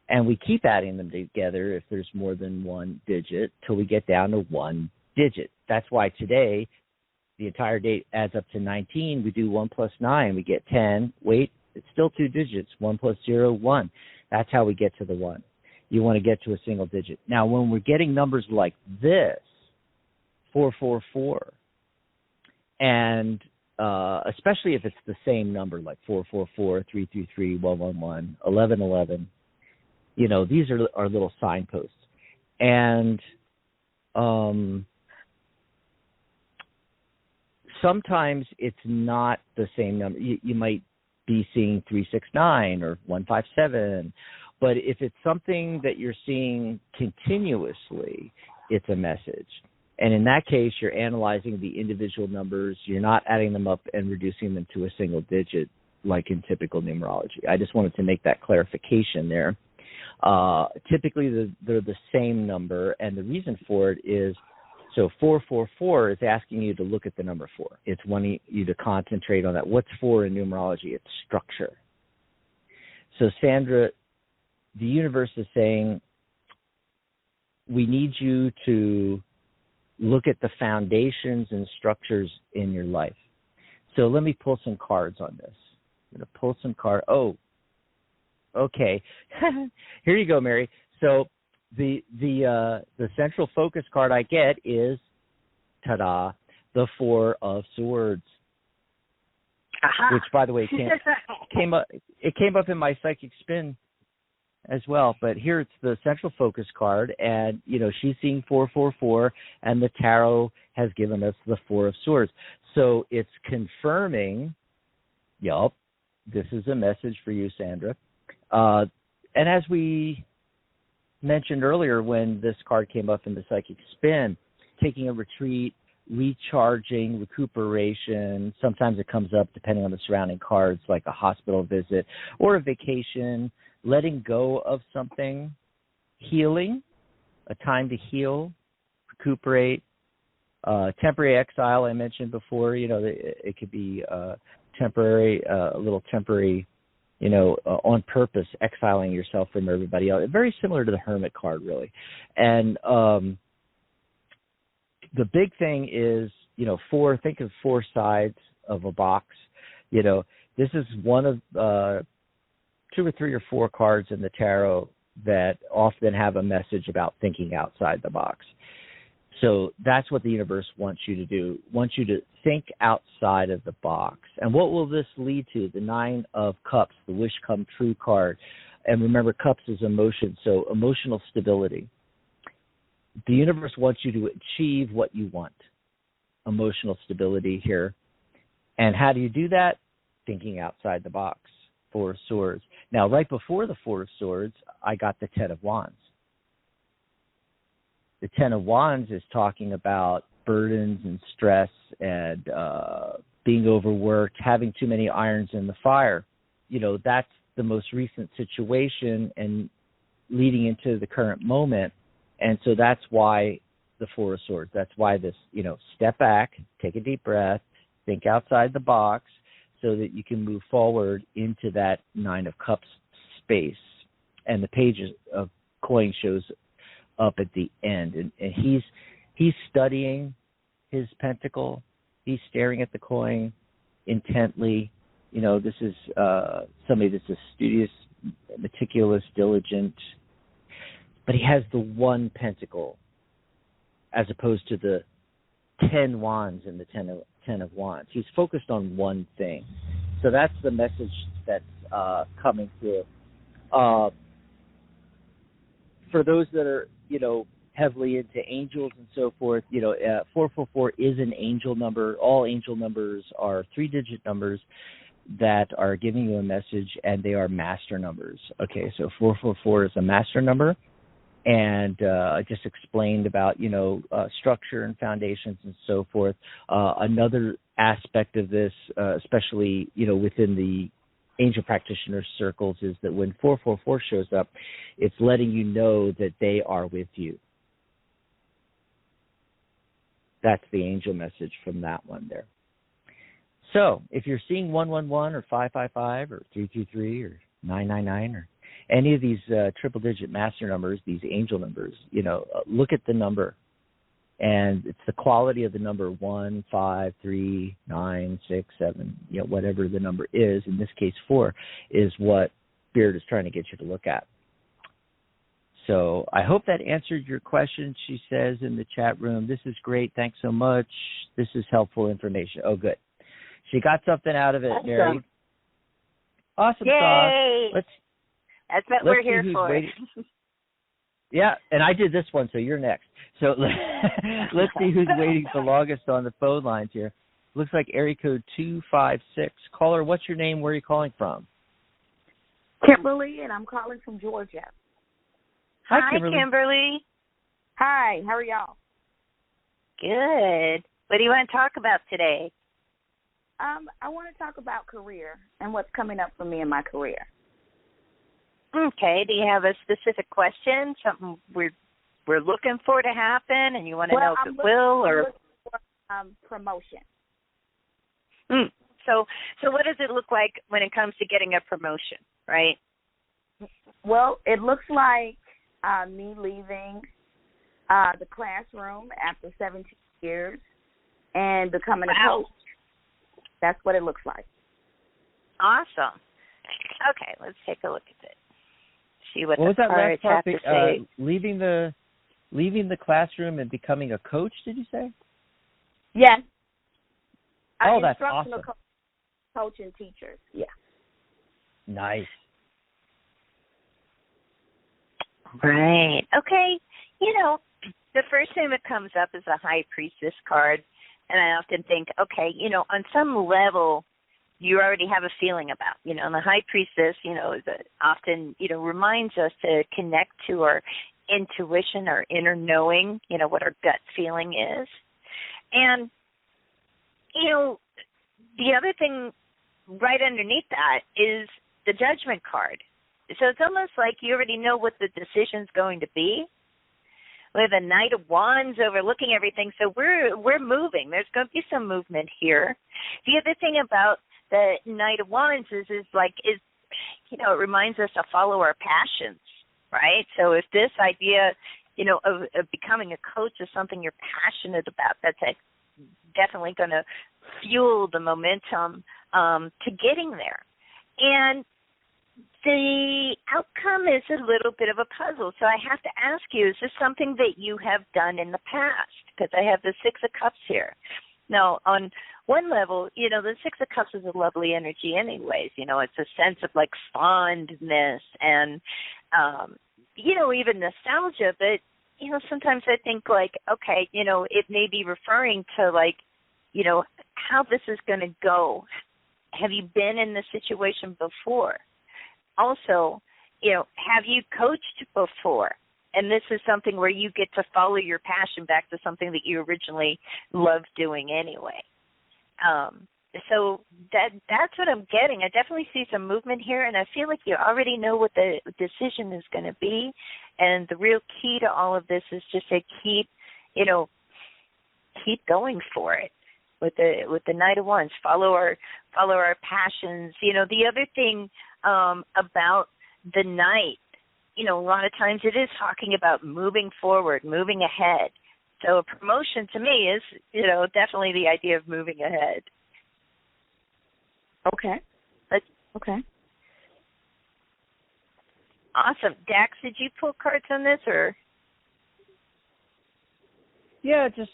[SPEAKER 2] and we keep adding them together if there's more than one digit till we get down to one digit. That's why today the entire date adds up to 19. We do 1 plus 9. We get 10. Wait, it's still two digits. 1 plus 0, 1. That's how we get to the 1. You want to get to a single digit. Now, when we're getting numbers like this, 444, and especially if it's the same number, like 444, 333, 111, 1111. You know, these are little signposts. And sometimes it's not the same number. You might be seeing 369 or 157, but if it's something that you're seeing continuously, it's a message. And in that case, you're analyzing the individual numbers. You're not adding them up and reducing them to a single digit like in typical numerology. I just wanted to make that clarification there. Typically, they're the same number, and the reason for it is, so 444 is asking you to look at the number 4. It's wanting you to concentrate on that. What's 4 in numerology? It's structure. So, Sandra, the universe is saying, we need you to look at the foundations and structures in your life. So let me pull some cards on this. I'm going to pull some cards. Oh, okay. Here you go, Mary. So the central focus card I get is, ta-da, the 4 of Swords.
[SPEAKER 3] Aha.
[SPEAKER 2] Which, by the way, came up in my psychic spin as well, but here it's the central focus card, and you know, she's seeing 444, and the tarot has given us the 4 of Swords. So it's confirming, yup, this is a message for you, Sandra. And as we mentioned earlier when this card came up in the psychic spin, taking a retreat, recharging, recuperation. Sometimes it comes up depending on the surrounding cards, like a hospital visit or a vacation, letting go of something, healing, a time to heal, recuperate, temporary exile I mentioned before. You know, it could be temporary, a little temporary, you know, on purpose, exiling yourself from everybody else. Very similar to the Hermit card, really. And the big thing is, you know, think of 4 sides of a box. You know, this is one of 2 or 3 or 4 cards in the tarot that often have a message about thinking outside the box. So that's what the universe wants you to do, wants you to think outside of the box. And what will this lead to? The 9 of Cups, the wish come true card. And remember, Cups is emotion, so emotional stability. The universe wants you to achieve what you want, emotional stability here. And how do you do that? Thinking outside the box. 4 of Swords. Now, right before the 4 of Swords, I got the 10 of Wands. The 10 of Wands is talking about burdens and stress and being overworked, having too many irons in the fire. You know, that's the most recent situation and leading into the current moment. And so that's why the 4 of Swords. That's why this, you know, step back, take a deep breath, think outside the box so that you can move forward into that 9 of Cups space. And the page of coin shows up at the end. And he's studying his pentacle. He's staring at the coin intently. You know, this is somebody that's a studious, meticulous, diligent. But he has the 1 pentacle as opposed to the 10 wands and the 10 of wands. He's focused on one thing. So that's the message that's coming through. For those that are, you know, heavily into angels and so forth, you know, 444 is an angel number. All angel numbers are 3-digit numbers that are giving you a message, and they are master numbers. Okay, so 444 is a master number. And I just explained about, you know, structure and foundations and so forth. Another aspect of this, especially, you know, within the angel practitioner circles, is that when 444 shows up, it's letting you know that they are with you. That's the angel message from that one there. So if you're seeing 111 or 555 or 323 or 999 or any of these triple-digit master numbers, these angel numbers, you know, look at the number. And it's the quality of the number 1, 5, 3, 9, 6, 7, you know, whatever the number is. In this case, 4 is what Spirit is trying to get you to look at. So I hope that answered your question, she says in the chat room. This is great. Thanks so much. This is helpful information. Oh, good. She got something out of it,
[SPEAKER 3] Awesome.
[SPEAKER 2] Mary. Awesome
[SPEAKER 3] Yay!
[SPEAKER 2] sauce.
[SPEAKER 3] That's what we're here for.
[SPEAKER 2] Yeah, and I did this one, so you're next. So let's see who's waiting the longest on the phone lines here. Looks like area code 256. Caller, what's your name? Where are you calling from?
[SPEAKER 4] Kimberly, and I'm calling from Georgia.
[SPEAKER 2] Hi,
[SPEAKER 3] Kimberly.
[SPEAKER 4] Hi, how are y'all?
[SPEAKER 3] Good. What do you want to talk about today?
[SPEAKER 4] I want to talk about career and what's coming up for me in my career.
[SPEAKER 3] Okay. Do you have a specific question? Something we're looking for to happen, and you want to know if it will, or?
[SPEAKER 4] I'm looking for promotion.
[SPEAKER 3] So what does it look like when it comes to getting a promotion, right?
[SPEAKER 4] Well, it looks like me leaving the classroom after 17 years and becoming a coach. That's what it looks like.
[SPEAKER 3] Awesome. Okay, let's take a look at it. See what
[SPEAKER 2] was
[SPEAKER 3] the
[SPEAKER 2] that last
[SPEAKER 3] cards
[SPEAKER 2] part?
[SPEAKER 3] have to say.
[SPEAKER 2] Leaving the classroom and becoming a coach, did you say?
[SPEAKER 4] Yes.
[SPEAKER 2] Oh, that's awesome.
[SPEAKER 4] Coaching teachers, yeah.
[SPEAKER 2] Nice.
[SPEAKER 3] Right. Okay. The first thing that comes up is a High Priestess card, and I often think, okay, on some level, you already have a feeling about, and the High Priestess, often, reminds us to connect to our intuition, our inner knowing, what our gut feeling is. And, the other thing right underneath that is the Judgment card. So it's almost like you already know what the decision's going to be. We have a Knight of Wands overlooking everything, so we're moving. There's going to be some movement here. The other thing about the Knight of Wands is it reminds us to follow our passions, right? So if this idea, of becoming a coach is something you're passionate about, that's definitely going to fuel the momentum to getting there. And the outcome is a little bit of a puzzle. So I have to ask you, is this something that you have done in the past? Because I have the Six of Cups here. Now, on one level, the Six of Cups is a lovely energy anyways. It's a sense of, like, fondness and, even nostalgia. But, sometimes I think, like, okay, it may be referring to, like, how this is going to go. Have you been in this situation before? Also, have you coached before? And this is something where you get to follow your passion back to something that you originally loved doing anyway. So that's what I'm getting. I definitely see some movement here, and I feel like you already know what the decision is going to be. And the real key to all of this is just to keep going for it. With the Knight of Wands, follow our passions. The other thing about the Knight, a lot of times it is talking about moving forward, moving ahead. So a promotion to me is, definitely the idea of moving ahead.
[SPEAKER 4] Okay. Okay.
[SPEAKER 3] Awesome. Dax, did you pull cards on this, or?
[SPEAKER 2] Yeah, just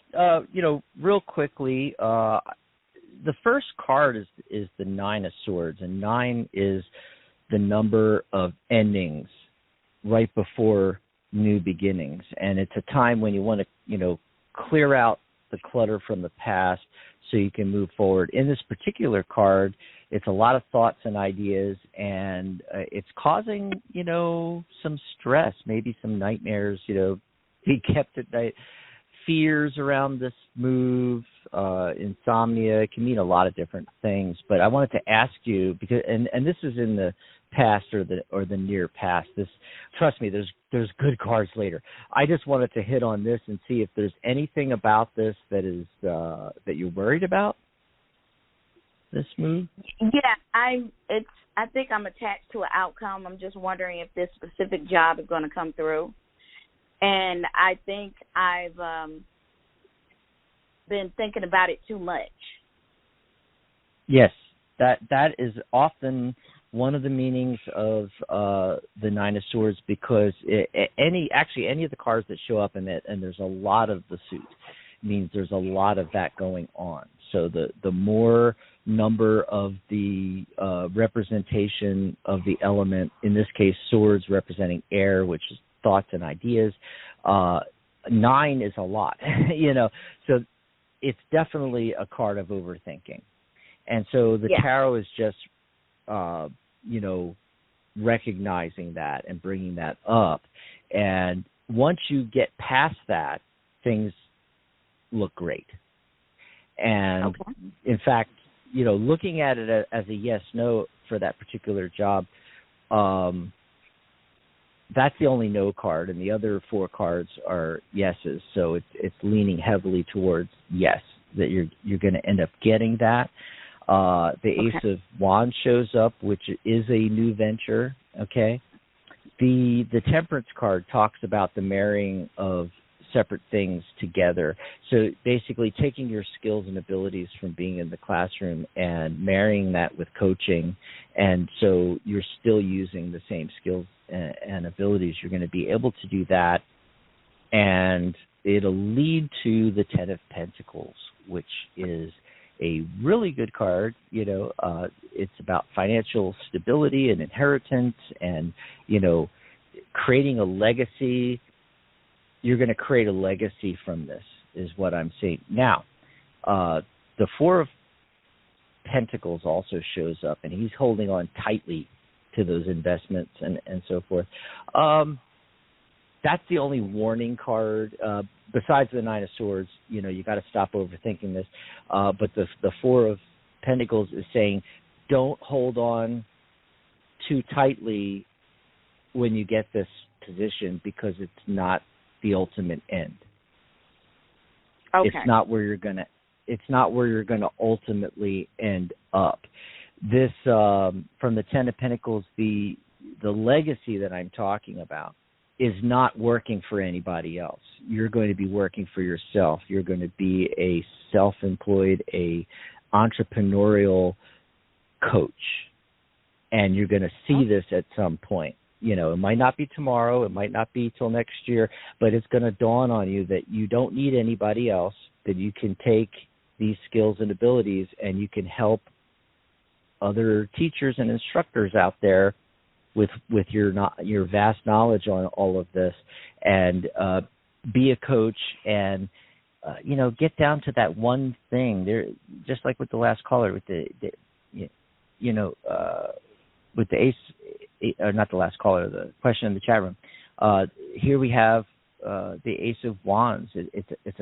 [SPEAKER 2] real quickly, the first card is the Nine of Swords, and 9 is the number of endings right before new beginnings, and it's a time when you want to clear out the clutter from the past so you can move forward. In this particular card, it's a lot of thoughts and ideas, and it's causing some stress, maybe some nightmares, be kept at night. Fears around this move, insomnia. It can mean a lot of different things. But I wanted to ask you, because and this is in the past or the near past. This, trust me, there's good cards later. I just wanted to hit on this and see if there's anything about this that is that you're worried about. This move.
[SPEAKER 4] Yeah, I think I'm attached to an outcome. I'm just wondering if this specific job is going to come through. And I think I've been thinking about it too much.
[SPEAKER 2] Yes, that is often one of the meanings of the Nine of Swords, because any of the cards that show up in it, and there's a lot of the suit, means there's a lot of that going on. So the more number of the representation of the element, in this case swords representing air, which is thoughts and ideas. 9 is a lot, so it's definitely a card of overthinking. And so the tarot is just, recognizing that and bringing that up. And once you get past that, things look great. And in fact, looking at it as a yes/no for that particular job, that's the only no card, and the other 4 cards are yeses. So it's leaning heavily towards yes, that you're going to end up getting that. The Ace of Wands shows up, which is a new venture. Okay, the Temperance card talks about the marrying of separate things together. So basically taking your skills and abilities from being in the classroom and marrying that with coaching, and so you're still using the same skills and abilities. You're going to be able to do that, and it'll lead to the 10 of Pentacles, which is a really good card. It's about financial stability and inheritance and, creating a legacy. You're going to create a legacy from this, is what I'm saying. Now, the 4 of Pentacles also shows up, and he's holding on tightly to those investments and so forth. That's the only warning card. Besides the 9 of Swords, you got to stop overthinking this. But the 4 of Pentacles is saying, don't hold on too tightly when you get this position, because it's not the ultimate end. Okay. It's not where you're gonna ultimately end up. This from the 10 of Pentacles, the legacy that I'm talking about is not working for anybody else. You're going to be working for yourself. You're going to be a self-employed, a entrepreneurial coach, and you're going to see this at some point. It might not be tomorrow, it might not be till next year, but it's going to dawn on you that you don't need anybody else, that you can take these skills and abilities and you can help other teachers and instructors out there with your vast knowledge on all of this, and be a coach and get down to that one thing. There, just like with the last caller, with the with the ace, or not the last caller, the question in the chat room. Here we have the Ace of Wands. It's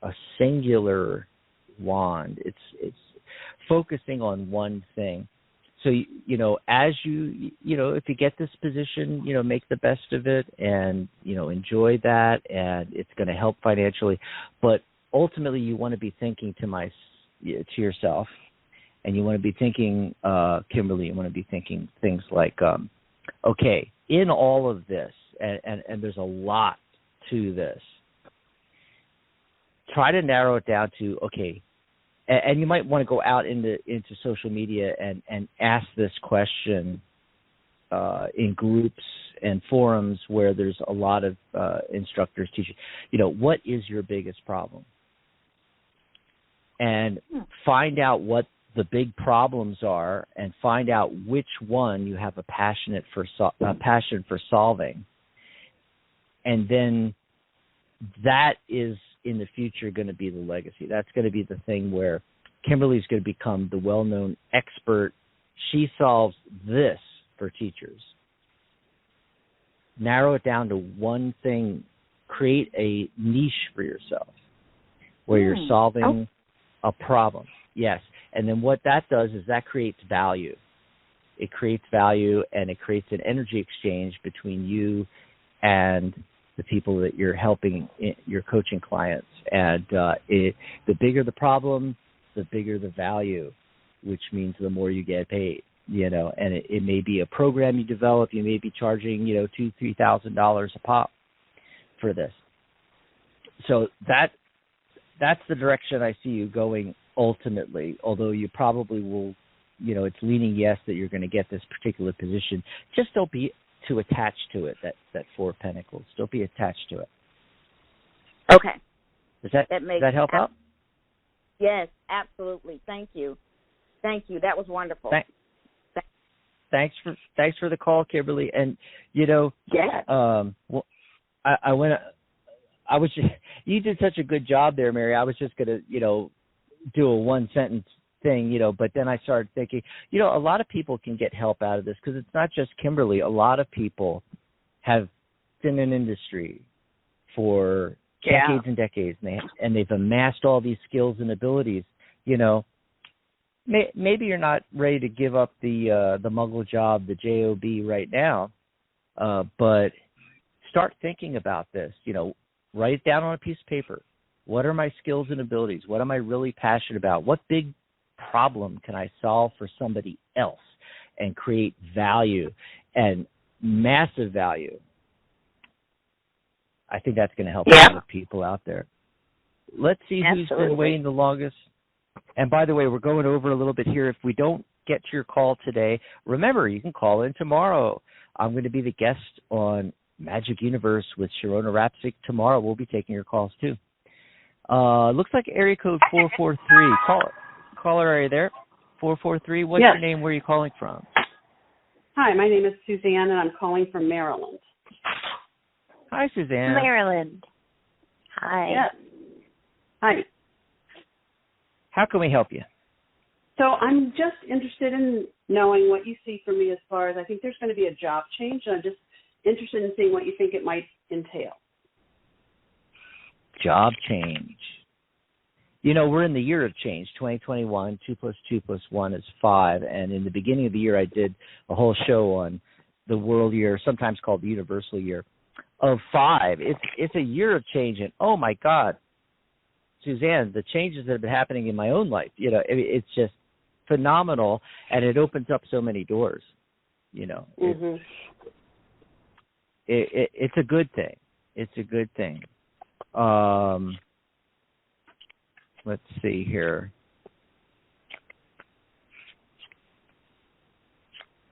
[SPEAKER 2] a singular wand. It's focusing on one thing. So, as if you get this position, make the best of it and, enjoy that, and it's going to help financially. But ultimately, you want to be thinking to yourself, and you want to be thinking, Kimberly, you want to be thinking things like, okay, in all of this, and there's a lot to this, try to narrow it down to, okay, and you might want to go out into social media and ask this question in groups and forums where there's a lot of instructors teaching. What is your biggest problem? And find out what the big problems are, and find out which one you have a passion for solving. And then that is, in the future, going to be the legacy. That's going to be the thing where Kimberly's going to become the well-known expert. She solves this for teachers. Narrow it down to one thing. Create a niche for yourself where you're solving a problem. Yes. And then what that does is that creates value. It creates value, and it creates an energy exchange between you and the people that you're helping, your coaching clients. And the bigger the problem, the bigger the value, which means the more you get paid. And it may be a program you develop. You may be charging, $2,000-$3,000 a pop for this. So that's the direction I see you going ultimately. Although you probably will, it's leaning yes that you're going to get this particular position. Just don't be too attached to it, that 4 of Pentacles. Don't be attached to it.
[SPEAKER 4] Okay.
[SPEAKER 2] Does that help out?
[SPEAKER 4] Yes, absolutely. Thank you. Thank you. That was wonderful.
[SPEAKER 2] Thanks for the call, Kimberly. And well, you did such a good job there, Mary. I was just gonna do a one sentence thing, but then I started thinking, a lot of people can get help out of this, because it's not just Kimberly. A lot of people have been in industry for decades and decades, and they've amassed all these skills and abilities. Maybe you're not ready to give up the Muggle job, the JOB right now, but start thinking about this. Write it down on a piece of paper. What are my skills and abilities? What am I really passionate about? What big problem can I solve for somebody else and create value, and massive value? I think that's going to help a lot of people out there. Let's see who's been waiting the longest. And by the way, we're going over a little bit here. If we don't get to your call today, remember, you can call in tomorrow. I'm going to be the guest on Magic Universe with Sharona Rapsick tomorrow. We'll be taking your calls too. Looks like area code 443. Caller, are you there? 443. What's your name? Where are you calling from?
[SPEAKER 5] Hi, my name is Suzanne, and I'm calling from Maryland.
[SPEAKER 2] Hi, Suzanne.
[SPEAKER 3] Maryland. Hi.
[SPEAKER 5] Yes. Hi.
[SPEAKER 2] How can we help you?
[SPEAKER 5] So I'm just interested in knowing what you see for me, as far as I think there's going to be a job change, and I'm just interested in seeing what you think it might entail.
[SPEAKER 2] Job change. We're in the year of change, 2021. 2 + 2 + 1 is 5. And in the beginning of the year, I did a whole show on the world year, sometimes called the universal year, of 5. It's a year of change. And, oh, my God, Suzanne, the changes that have been happening in my own life, it's just phenomenal. And it opens up so many doors,
[SPEAKER 5] Mm-hmm.
[SPEAKER 2] It's a good thing. It's a good thing. Let's see here.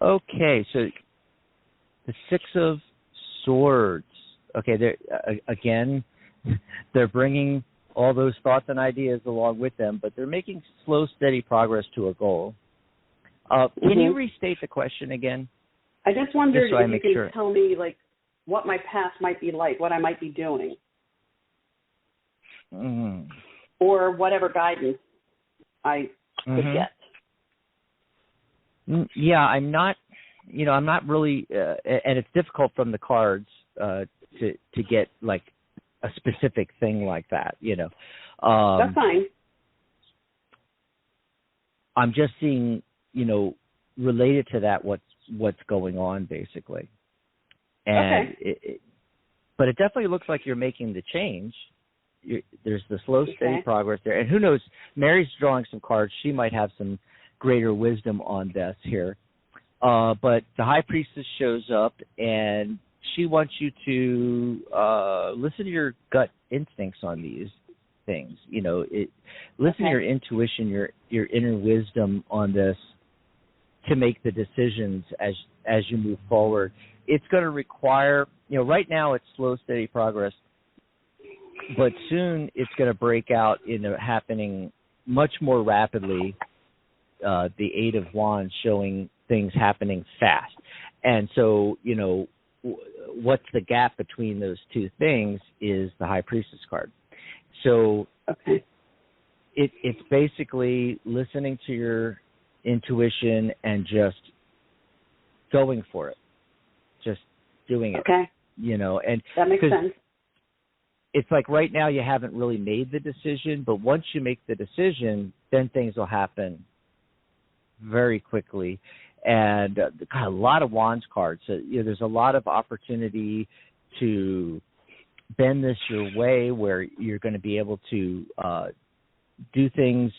[SPEAKER 2] Okay, so the 6 of Swords. Okay, they're bringing all those thoughts and ideas along with them, but they're making slow, steady progress to a goal. Can you restate the question again?
[SPEAKER 5] I just wondered
[SPEAKER 2] so
[SPEAKER 5] if you could tell me, what my path might be like, what I might be doing.
[SPEAKER 2] Mm-hmm.
[SPEAKER 5] Or whatever guidance I could get.
[SPEAKER 2] Yeah, I'm not really, and it's difficult from the cards to get like a specific thing like that,
[SPEAKER 5] That's fine.
[SPEAKER 2] I'm just seeing, related to that, what's going on basically. And but it definitely looks like you're making the change. There's the slow, steady progress there. And who knows, Mary's drawing some cards. She might have some greater wisdom on this here. But the High Priestess shows up, and she wants you to listen to your gut instincts on these things. Listen to your intuition, your inner wisdom on this to make the decisions as you move forward. It's going to require, right now it's slow, steady progress. But soon it's going to break out into happening much more rapidly, the 8 of Wands showing things happening fast. And so, what's the gap between those two things is the High Priestess card. So it's basically listening to your intuition and just going for it, just doing it.
[SPEAKER 5] Okay.
[SPEAKER 2] And
[SPEAKER 5] that makes sense.
[SPEAKER 2] It's like right now you haven't really made the decision, but once you make the decision, then things will happen very quickly. And a lot of Wands cards. So, there's a lot of opportunity to bend this your way, where you're going to be able to do things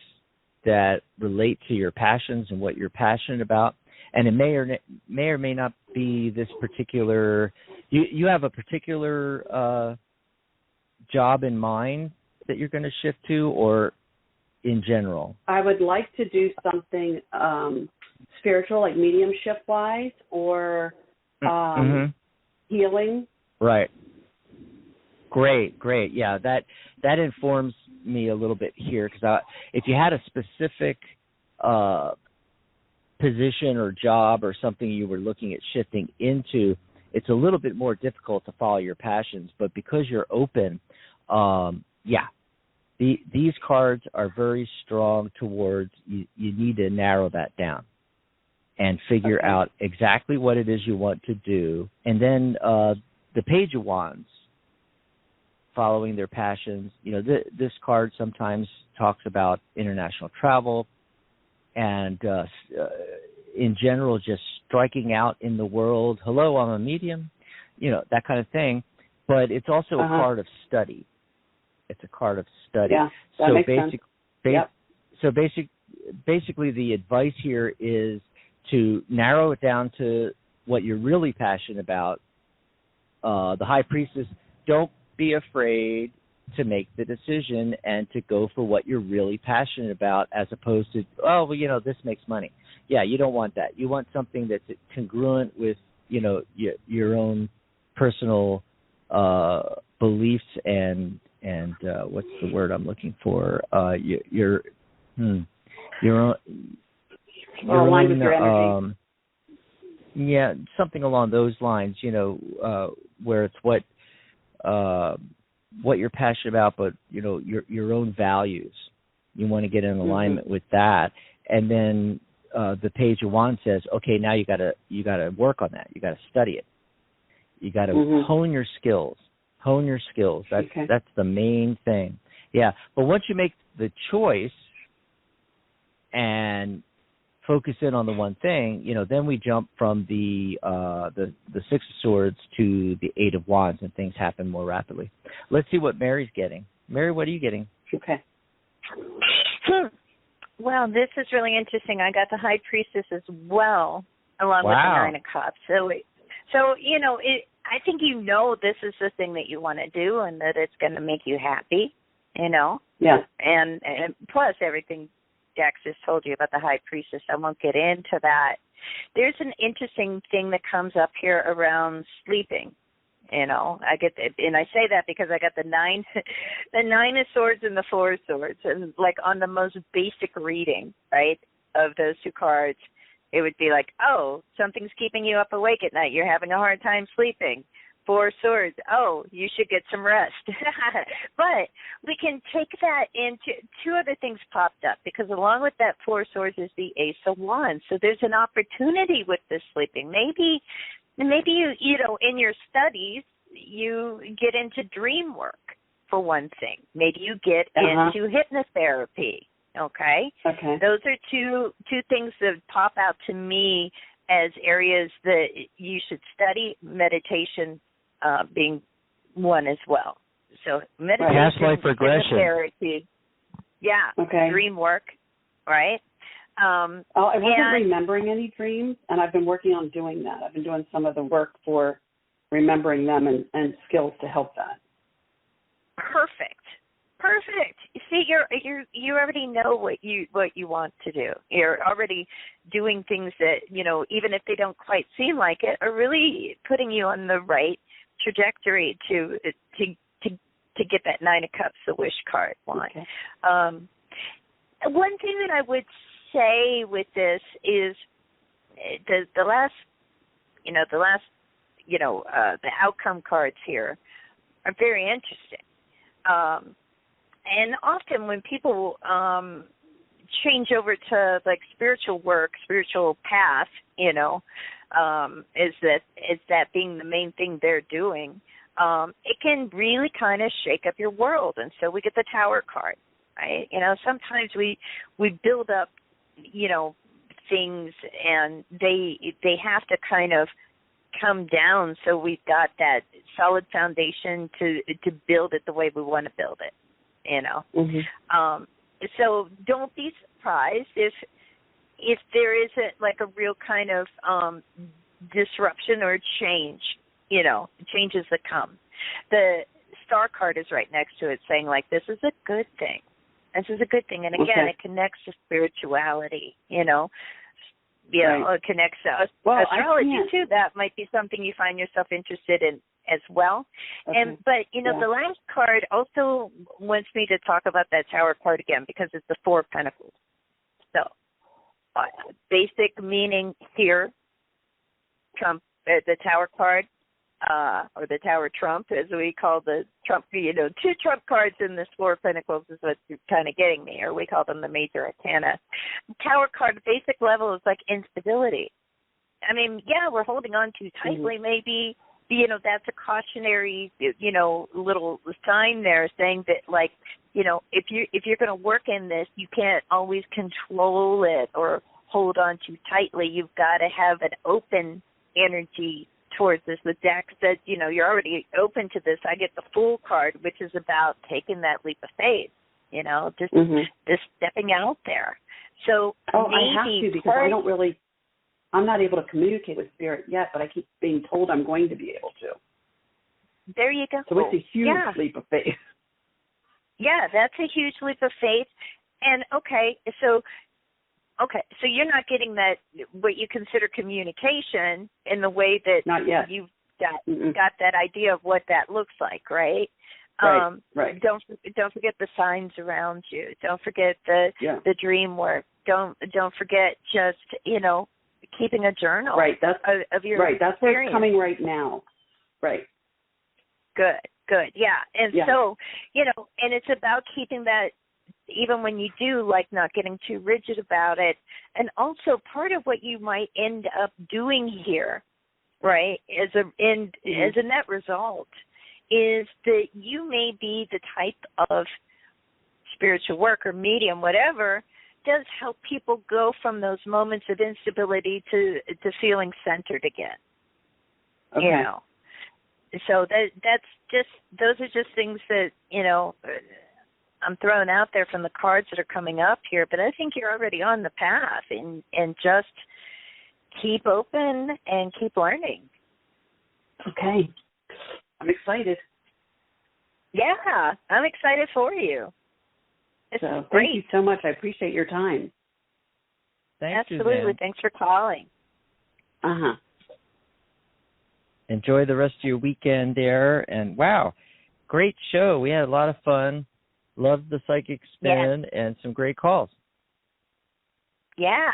[SPEAKER 2] that relate to your passions and what you're passionate about. And it may or may not be this particular. You have a particular job in mind that you're going to shift to, or in general?
[SPEAKER 5] I would like to do something spiritual, like mediumship wise, or healing.
[SPEAKER 2] Right. Great. Yeah, that informs me a little bit here, because if you had a specific position or job or something you were looking at shifting into, it's a little bit more difficult to follow your passions. But because you're open, these cards are very strong towards you need to narrow that down and figure out exactly what it is you want to do. And then the Page of Wands, following their passions. This card sometimes talks about international travel and in general just striking out in the world. Hello, I'm a medium, that kind of thing. But it's also a card of study. It's a card of study.
[SPEAKER 5] Yeah, that makes sense.
[SPEAKER 2] So basically the advice here is to narrow it down to what you're really passionate about. The High Priestess, don't be afraid to make the decision and to go for what you're really passionate about, as opposed to, this makes money. Yeah, you don't want that. You want something that's congruent with, your own personal beliefs and what's the word I'm looking for? Your own.
[SPEAKER 5] Aligned with your energy.
[SPEAKER 2] Yeah, something along those lines. Where it's what you're passionate about, but your own values. You want to get in alignment with that, and then the Page of Wands says, okay, now you got to work on that. You got to study it. You got to hone your skills. That's the main thing. Yeah, but once you make the choice and focus in on the one thing, then we jump from the Six of Swords to the Eight of Wands, and things happen more rapidly. Let's see what Mary's getting. Mary, what are you getting?
[SPEAKER 5] Okay.
[SPEAKER 3] Well, this is really interesting. I got the High Priestess as well, along with the Nine of Cups. So I think this is the thing that you want to do, and that it's going to make you happy.
[SPEAKER 5] Yeah.
[SPEAKER 3] And plus everything Dax just told you about the High Priestess. I won't get into that. There's an interesting thing that comes up here around sleeping. I get it, and I say that because I got the Nine of Swords and the Four of Swords, and like on the most basic reading, right, of those two cards, it would be like, oh, something's keeping you up awake at night. You're having a hard time sleeping. Four of Swords, oh, you should get some rest. But we can take that into two other things popped up, because along with that Four of Swords is the Ace of Wands. So there's an opportunity with this sleeping. Maybe you in your studies you get into dream work, for one thing. Maybe you get into hypnotherapy. Okay. Those are two things that pop out to me as areas that you should study. Meditation being one as well. So meditation,
[SPEAKER 2] past life regression,
[SPEAKER 3] therapy, dream work, right?
[SPEAKER 5] I wasn't remembering any dreams, and I've been working on doing that. I've been doing some of the work for remembering them and skills to help that.
[SPEAKER 3] Perfect. You see, you already know what you want to do. You're already doing things that, even if they don't quite seem like it, are really putting you on the right trajectory to get that Nine of Cups, the wish card one. Okay. One thing that I would say with this is the outcome cards here are very interesting. And often when people change over to like spiritual work, spiritual path, is that being the main thing they're doing, it can really kind of shake up your world. And so we get the Tower card, right? Sometimes we build up, things, and they have to kind of come down, so we've got that solid foundation to build it the way we want to build it. So don't be surprised if there isn't like a real kind of disruption or change, changes that come. The Star card is right next to it, saying like, this is a good thing. This is a good thing. And again, it connects to spirituality,
[SPEAKER 5] Right.
[SPEAKER 3] It connects to astrology too. That might be something you find yourself interested in as well. Okay. But the last card also wants me to talk about that Tower card again, because it's the Four of Pentacles. So basic meaning here, Trump, the Tower card, or the Tower Trump, as we call the Trump, 2 Trump cards in this Four of Pentacles is what you're kind of getting me, or we call them the major arcana. Tower card, basic level is like instability. I mean, yeah, we're holding on too tightly, maybe. That's a cautionary, little sign there saying that, like, if you're going to work in this, you can't always control it or hold on too tightly. You've got to have an open energy towards this. The deck said, you're already open to this. I get the Fool card, which is about taking that leap of faith, just stepping out there. So
[SPEAKER 5] I have to, because I'm not able to communicate with Spirit yet, but I keep being told I'm going to be able to.
[SPEAKER 3] There you go.
[SPEAKER 5] So it's a huge leap of faith.
[SPEAKER 3] Yeah, that's a huge leap of faith. And so you're not getting that, what you consider communication, in the way that
[SPEAKER 5] not yet.
[SPEAKER 3] You've got that idea of what that looks like, right?
[SPEAKER 5] Right.
[SPEAKER 3] Don't forget the signs around you. Don't forget the dream work. Don't forget just keeping a journal.
[SPEAKER 5] Right.
[SPEAKER 3] Of your
[SPEAKER 5] That's what's coming right now. Right.
[SPEAKER 3] Good. Yeah. And so and it's about keeping that, even when you do, like, not getting too rigid about it. And also part of what you might end up doing here, right, as a net result, is that you may be the type of spiritual work or medium, whatever, does help people go from those moments of instability to feeling centered again.
[SPEAKER 5] Okay.
[SPEAKER 3] So those are just things that, I'm throwing out there from the cards that are coming up here, but I think you're already on the path, and just keep open and keep learning.
[SPEAKER 5] Okay. I'm excited.
[SPEAKER 3] Yeah, I'm excited for you.
[SPEAKER 5] Thank you so much. I appreciate your time.
[SPEAKER 2] Thanks,
[SPEAKER 3] Absolutely.
[SPEAKER 2] Suzanne.
[SPEAKER 3] Thanks for calling.
[SPEAKER 5] Uh-huh.
[SPEAKER 2] Enjoy the rest of your weekend there. And, wow, great show. We had a lot of fun. Loved the psychic spin and some great calls.
[SPEAKER 3] Yeah.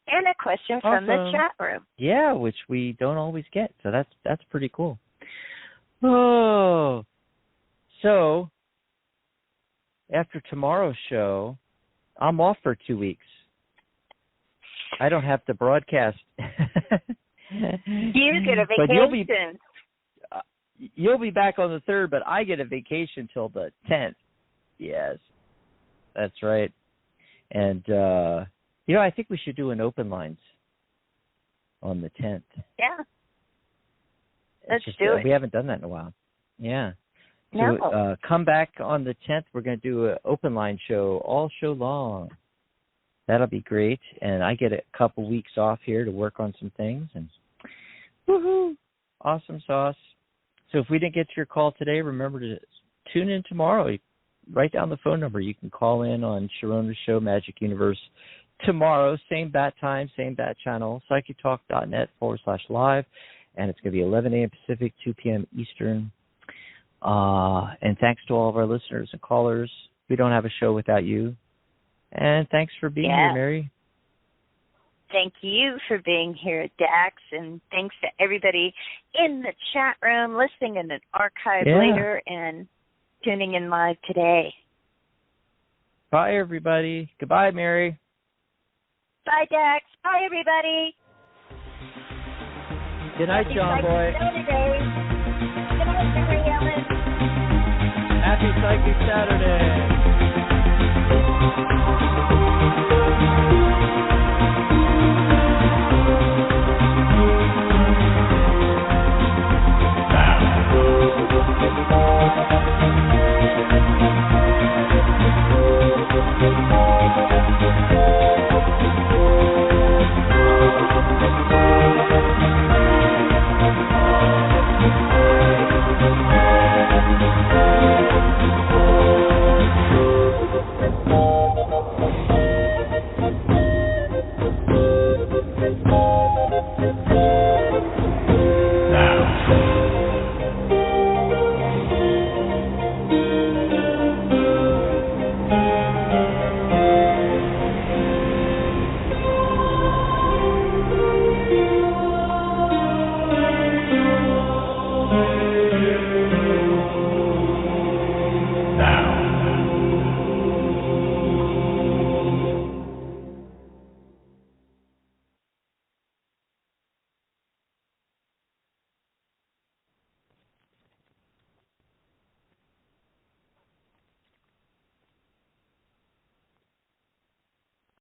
[SPEAKER 3] And a question from the chat room.
[SPEAKER 2] Yeah, which we don't always get. So that's pretty cool. Oh, so after tomorrow's show, I'm off for 2 weeks. I don't have to broadcast.
[SPEAKER 3] You get a vacation.
[SPEAKER 2] You'll be back on the 3rd, but I get a vacation till the 10th. Yes, that's right. And, I think we should do an open lines on the 10th.
[SPEAKER 3] Yeah. Let's do it.
[SPEAKER 2] We haven't done that in a while. Yeah.
[SPEAKER 3] No.
[SPEAKER 2] So come back on the 10th. We're going to do an open line show all show long. That'll be great. And I get a couple weeks off here to work on some things. And woohoo! Awesome sauce. So if we didn't get your call today, remember to tune in tomorrow. Write down the phone number. You can call in on Sharona's show, Magic Universe, tomorrow. Same bat time, same bat channel, psychictalk.net/live. And it's going to be 11 a.m. Pacific, 2 p.m. Eastern. And thanks to all of our listeners and callers. We don't have a show without you. And thanks for being here, Mary.
[SPEAKER 3] Thank you for being here, Dax, and thanks to everybody in the chat room, listening in an archive later, and tuning in live today.
[SPEAKER 2] Bye, everybody. Goodbye, Mary.
[SPEAKER 3] Bye, Dax. Bye, everybody.
[SPEAKER 2] Good night, John Boy.
[SPEAKER 3] Good night, Mary Ellen.
[SPEAKER 2] Happy Psychic Saturday.